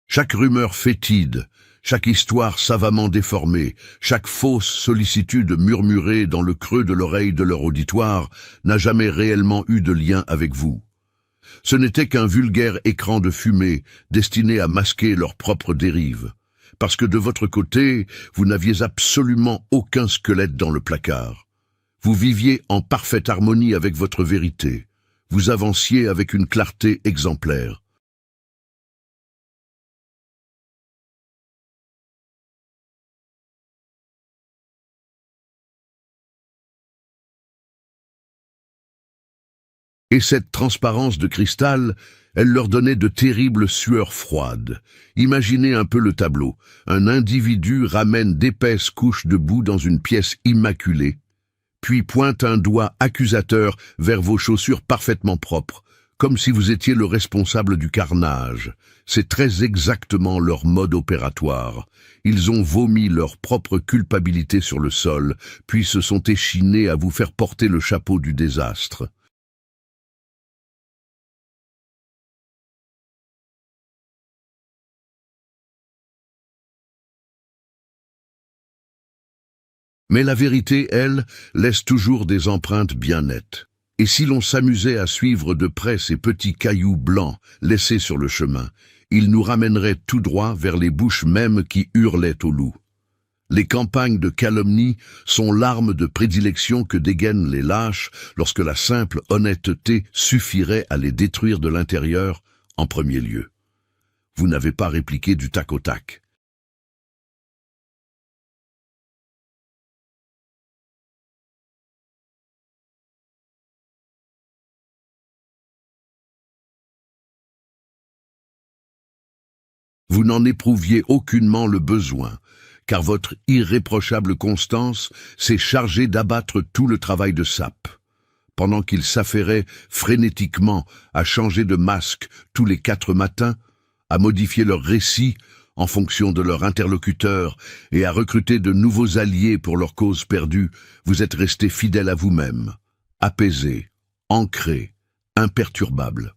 Chaque rumeur fétide, chaque histoire savamment déformée, chaque fausse sollicitude murmurée dans le creux de l'oreille de leur auditoire n'a jamais réellement eu de lien avec vous. Ce n'était qu'un vulgaire écran de fumée destiné à masquer leurs propres dérives, parce que de votre côté, vous n'aviez absolument aucun squelette dans le placard. Vous viviez en parfaite harmonie avec votre vérité. Vous avanciez avec une clarté exemplaire. Et cette transparence de cristal, elle leur donnait de terribles sueurs froides. Imaginez un peu le tableau. Un individu ramène d'épaisses couches de boue dans une pièce immaculée, puis pointe un doigt accusateur vers vos chaussures parfaitement propres, comme si vous étiez le responsable du carnage. C'est très exactement leur mode opératoire. Ils ont vomi leur propre culpabilité sur le sol, puis se sont échinés à vous faire porter le chapeau du désastre. Mais la vérité, elle, laisse toujours des empreintes bien nettes. Et si l'on s'amusait à suivre de près ces petits cailloux blancs laissés sur le chemin, ils nous ramèneraient tout droit vers les bouches mêmes qui hurlaient au loup. Les campagnes de calomnie sont l'arme de prédilection que dégainent les lâches lorsque la simple honnêteté suffirait à les détruire de l'intérieur en premier lieu. Vous n'avez pas répliqué du tac au tac. Vous n'en éprouviez aucunement le besoin, car votre irréprochable constance s'est chargée d'abattre tout le travail de sape. Pendant qu'ils s'affairaient frénétiquement à changer de masque tous les 4 matins, à modifier leur récit en fonction de leur interlocuteur et à recruter de nouveaux alliés pour leur cause perdue, vous êtes resté fidèle à vous-même, apaisé, ancré, imperturbable.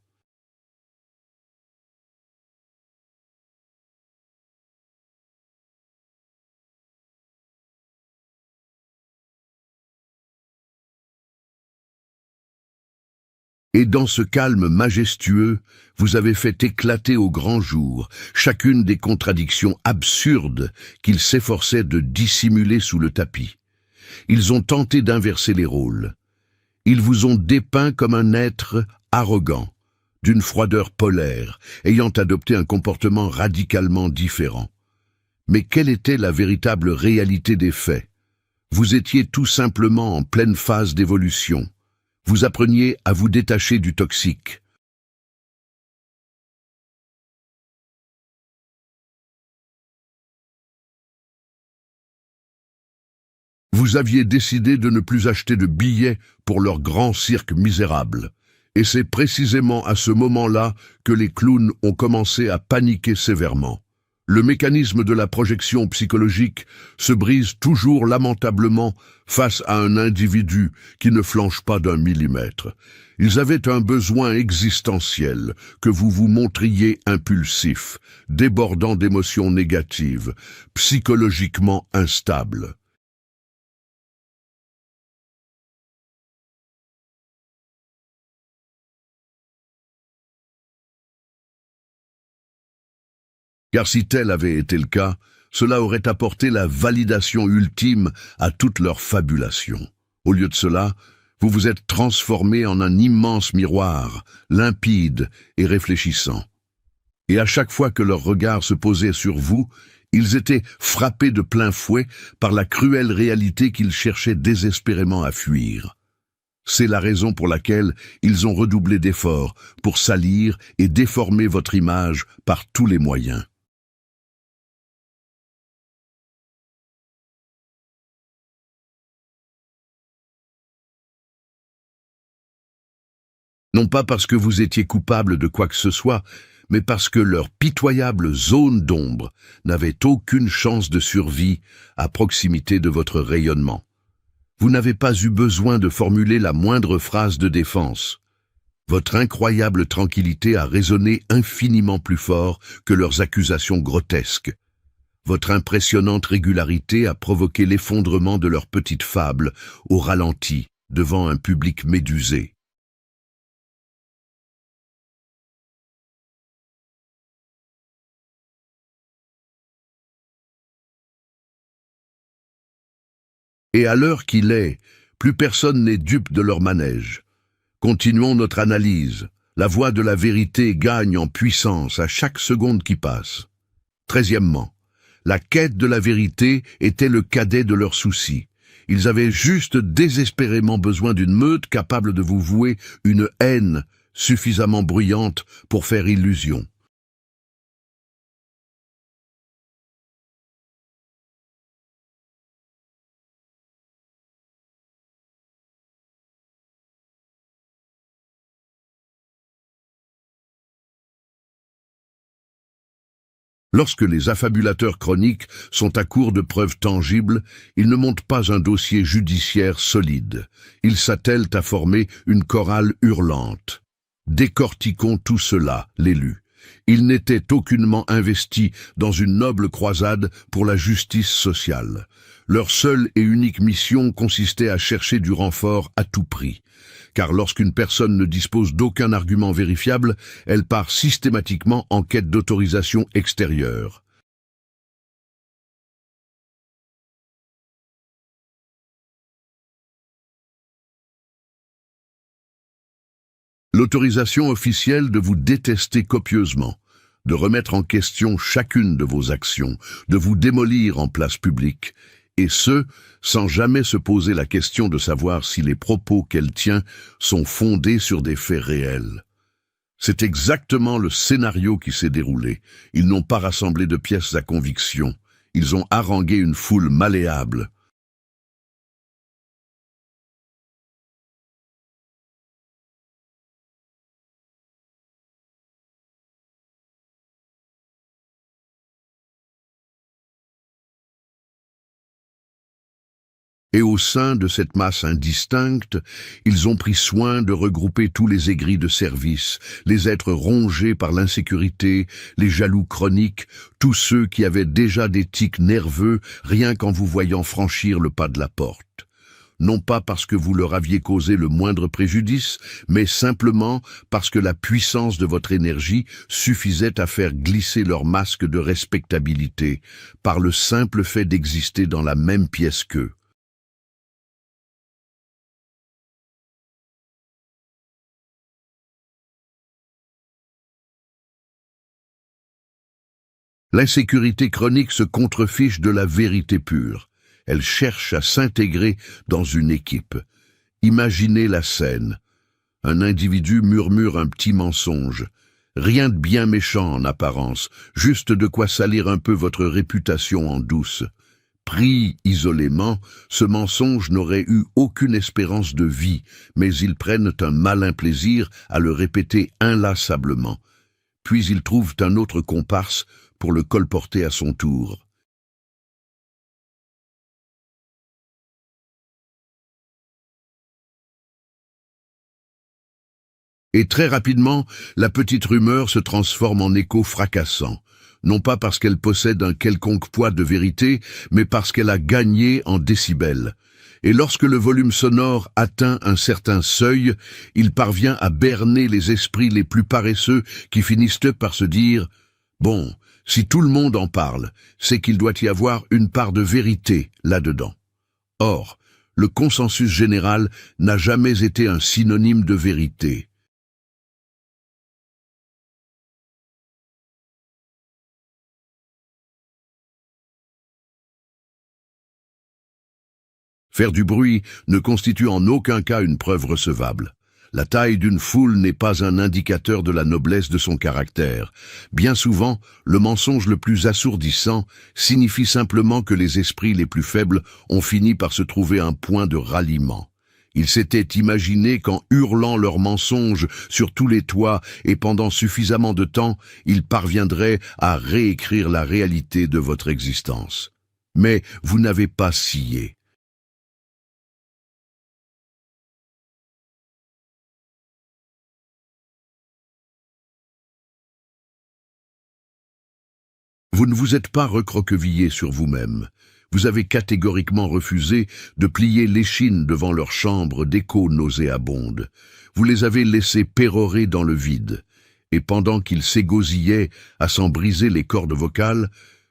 Et dans ce calme majestueux, vous avez fait éclater au grand jour chacune des contradictions absurdes qu'ils s'efforçaient de dissimuler sous le tapis. Ils ont tenté d'inverser les rôles. Ils vous ont dépeint comme un être arrogant, d'une froideur polaire, ayant adopté un comportement radicalement différent. Mais quelle était la véritable réalité des faits? Vous étiez tout simplement en pleine phase d'évolution. Vous appreniez à vous détacher du toxique. Vous aviez décidé de ne plus acheter de billets pour leur grand cirque misérable. Et c'est précisément à ce moment-là que les clowns ont commencé à paniquer sévèrement. Le mécanisme de la projection psychologique se brise toujours lamentablement face à un individu qui ne flanche pas d'un millimètre. Ils avaient un besoin existentiel que vous vous montriez impulsif, débordant d'émotions négatives, psychologiquement instable. Car si tel avait été le cas, cela aurait apporté la validation ultime à toute leur fabulation. Au lieu de cela, vous vous êtes transformé en un immense miroir, limpide et réfléchissant. Et à chaque fois que leur regard se posait sur vous, ils étaient frappés de plein fouet par la cruelle réalité qu'ils cherchaient désespérément à fuir. C'est la raison pour laquelle ils ont redoublé d'efforts pour salir et déformer votre image par tous les moyens. Non pas parce que vous étiez coupable de quoi que ce soit, mais parce que leur pitoyable zone d'ombre n'avait aucune chance de survie à proximité de votre rayonnement. Vous n'avez pas eu besoin de formuler la moindre phrase de défense. Votre incroyable tranquillité a résonné infiniment plus fort que leurs accusations grotesques. Votre impressionnante régularité a provoqué l'effondrement de leurs petites fables au ralenti devant un public médusé. Et à l'heure qu'il est, plus personne n'est dupe de leur manège. Continuons notre analyse. La voie de la vérité gagne en puissance à chaque seconde qui passe. 13e, la quête de la vérité était le cadet de leurs soucis. Ils avaient juste désespérément besoin d'une meute capable de vous vouer une haine suffisamment bruyante pour faire illusion. Lorsque les affabulateurs chroniques sont à court de preuves tangibles, ils ne montent pas un dossier judiciaire solide. Ils s'attellent à former une chorale hurlante. Décortiquons tout cela, l'élu. Il n'était aucunement investi dans une noble croisade pour la justice sociale. Leur seule et unique mission consistait à chercher du renfort à tout prix. Car lorsqu'une personne ne dispose d'aucun argument vérifiable, elle part systématiquement en quête d'autorisation extérieure. L'autorisation officielle de vous détester copieusement, de remettre en question chacune de vos actions, de vous démolir en place publique, et ce, sans jamais se poser la question de savoir si les propos qu'elle tient sont fondés sur des faits réels. C'est exactement le scénario qui s'est déroulé. Ils n'ont pas rassemblé de pièces à conviction. Ils ont harangué une foule malléable. Et au sein de cette masse indistincte, ils ont pris soin de regrouper tous les aigris de service, les êtres rongés par l'insécurité, les jaloux chroniques, tous ceux qui avaient déjà des tics nerveux rien qu'en vous voyant franchir le pas de la porte. Non pas parce que vous leur aviez causé le moindre préjudice, mais simplement parce que la puissance de votre énergie suffisait à faire glisser leur masque de respectabilité, par le simple fait d'exister dans la même pièce qu'eux. L'insécurité chronique se contrefiche de la vérité pure. Elle cherche à s'intégrer dans une équipe. Imaginez la scène. Un individu murmure un petit mensonge. Rien de bien méchant en apparence, juste de quoi salir un peu votre réputation en douce. Pris isolément, ce mensonge n'aurait eu aucune espérance de vie, mais ils prennent un malin plaisir à le répéter inlassablement. Puis ils trouvent un autre comparse pour le colporter à son tour. Et très rapidement, la petite rumeur se transforme en écho fracassant, non pas parce qu'elle possède un quelconque poids de vérité, mais parce qu'elle a gagné en décibels. Et lorsque le volume sonore atteint un certain seuil, il parvient à berner les esprits les plus paresseux qui finissent par se dire « Bon, si tout le monde en parle, c'est qu'il doit y avoir une part de vérité là-dedans. » Or, le consensus général n'a jamais été un synonyme de vérité. Faire du bruit ne constitue en aucun cas une preuve recevable. La taille d'une foule n'est pas un indicateur de la noblesse de son caractère. Bien souvent, le mensonge le plus assourdissant signifie simplement que les esprits les plus faibles ont fini par se trouver un point de ralliement. Ils s'étaient imaginés qu'en hurlant leurs mensonges sur tous les toits et pendant suffisamment de temps, ils parviendraient à réécrire la réalité de votre existence. Mais vous n'avez pas scié. Vous ne vous êtes pas recroquevillé sur vous-même. Vous avez catégoriquement refusé de plier l'échine devant leur chambre d'écho nauséabonde. Vous les avez laissés pérorer dans le vide. Et pendant qu'ils s'égosillaient à s'en briser les cordes vocales,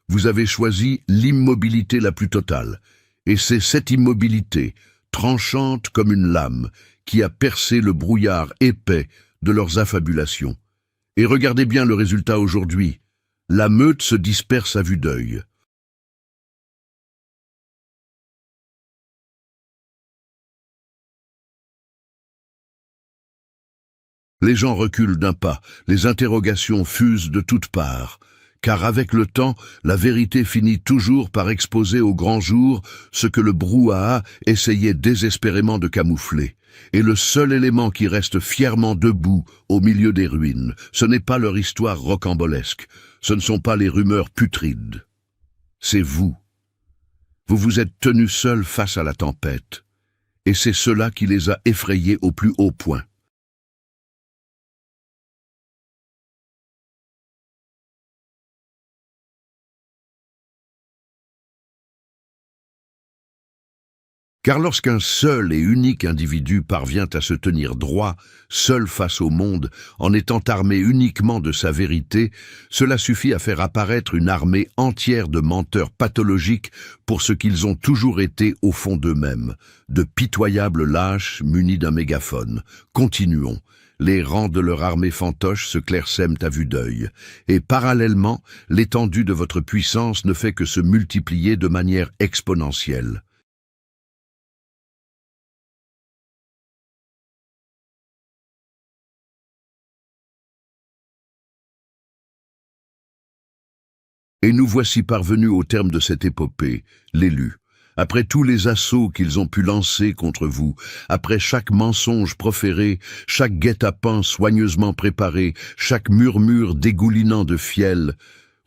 vous avez choisi l'immobilité la plus totale. Et c'est cette immobilité, tranchante comme une lame, qui a percé le brouillard épais de leurs affabulations. Et regardez bien le résultat aujourd'hui. La meute se disperse à vue d'œil. Les gens reculent d'un pas, les interrogations fusent de toutes parts, car avec le temps, la vérité finit toujours par exposer au grand jour ce que le brouhaha essayait désespérément de camoufler. Et le seul élément qui reste fièrement debout au milieu des ruines, ce n'est pas leur histoire rocambolesque, ce ne sont pas les rumeurs putrides. C'est vous. Vous vous êtes tenus seuls face à la tempête, et c'est cela qui les a effrayés au plus haut point. Car lorsqu'un seul et unique individu parvient à se tenir droit, seul face au monde, en étant armé uniquement de sa vérité, cela suffit à faire apparaître une armée entière de menteurs pathologiques pour ce qu'ils ont toujours été au fond d'eux-mêmes, de pitoyables lâches munis d'un mégaphone. Continuons. Les rangs de leur armée fantoche se clairsèment à vue d'œil, et parallèlement, l'étendue de votre puissance ne fait que se multiplier de manière exponentielle. Et nous voici parvenus au terme de cette épopée, l'élu. Après tous les assauts qu'ils ont pu lancer contre vous, après chaque mensonge proféré, chaque guet-apens soigneusement préparé, chaque murmure dégoulinant de fiel,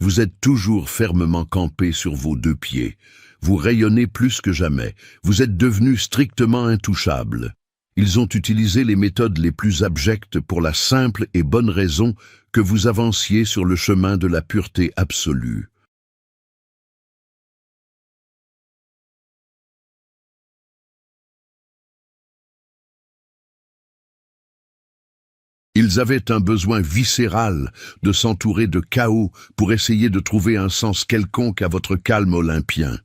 vous êtes toujours fermement campés sur vos deux pieds. Vous rayonnez plus que jamais. Vous êtes devenus strictement intouchables. Ils ont utilisé les méthodes les plus abjectes pour la simple et bonne raison que vous avanciez sur le chemin de la pureté absolue. Ils avaient un besoin viscéral de s'entourer de chaos pour essayer de trouver un sens quelconque à votre calme olympien.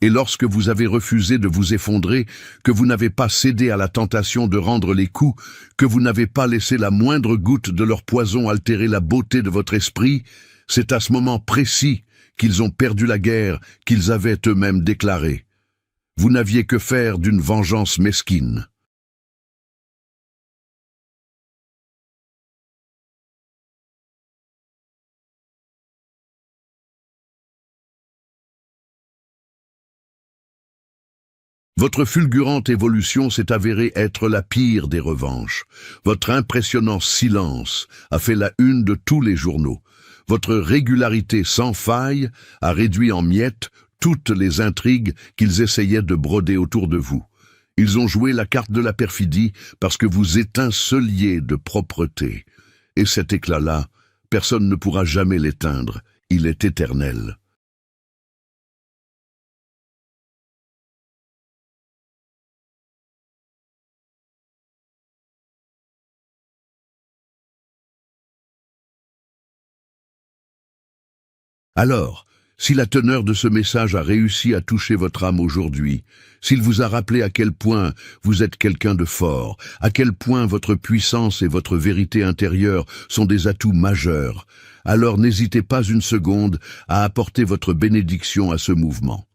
Et lorsque vous avez refusé de vous effondrer, que vous n'avez pas cédé à la tentation de rendre les coups, que vous n'avez pas laissé la moindre goutte de leur poison altérer la beauté de votre esprit, c'est à ce moment précis qu'ils ont perdu la guerre qu'ils avaient eux-mêmes déclarée. Vous n'aviez que faire d'une vengeance mesquine. Votre fulgurante évolution s'est avérée être la pire des revanches. Votre impressionnant silence a fait la une de tous les journaux. Votre régularité sans faille a réduit en miettes toutes les intrigues qu'ils essayaient de broder autour de vous. Ils ont joué la carte de la perfidie parce que vous étinceliez de propreté. Et cet éclat-là, personne ne pourra jamais l'éteindre. Il est éternel. Alors, si la teneur de ce message a réussi à toucher votre âme aujourd'hui, s'il vous a rappelé à quel point vous êtes quelqu'un de fort, à quel point votre puissance et votre vérité intérieure sont des atouts majeurs, alors n'hésitez pas une seconde à apporter votre bénédiction à ce mouvement.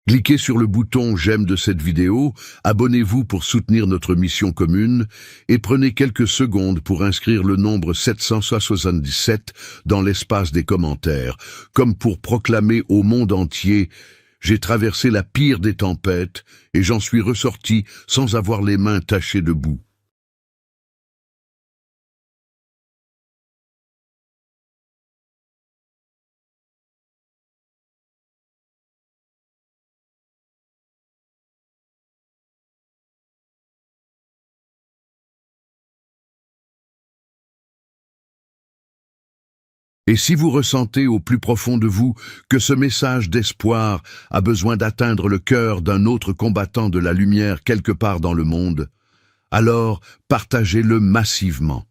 Cliquez sur le bouton j'aime de cette vidéo, abonnez-vous pour soutenir notre mission commune et prenez quelques secondes pour inscrire le nombre 777 dans l'espace des commentaires, comme pour proclamer au monde entier « J'ai traversé la pire des tempêtes et j'en suis ressorti sans avoir les mains tachées de boue ». Et si vous ressentez au plus profond de vous que ce message d'espoir a besoin d'atteindre le cœur d'un autre combattant de la lumière quelque part dans le monde, alors partagez-le massivement.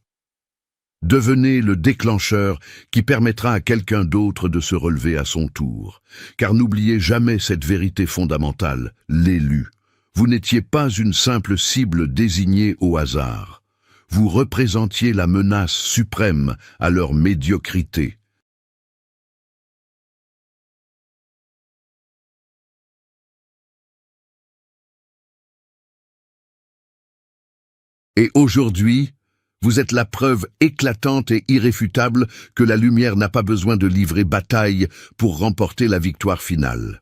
Devenez le déclencheur qui permettra à quelqu'un d'autre de se relever à son tour. Car n'oubliez jamais cette vérité fondamentale, l'élu. Vous n'étiez pas une simple cible désignée au hasard. Vous représentiez la menace suprême à leur médiocrité. Et aujourd'hui, vous êtes la preuve éclatante et irréfutable que la lumière n'a pas besoin de livrer bataille pour remporter la victoire finale.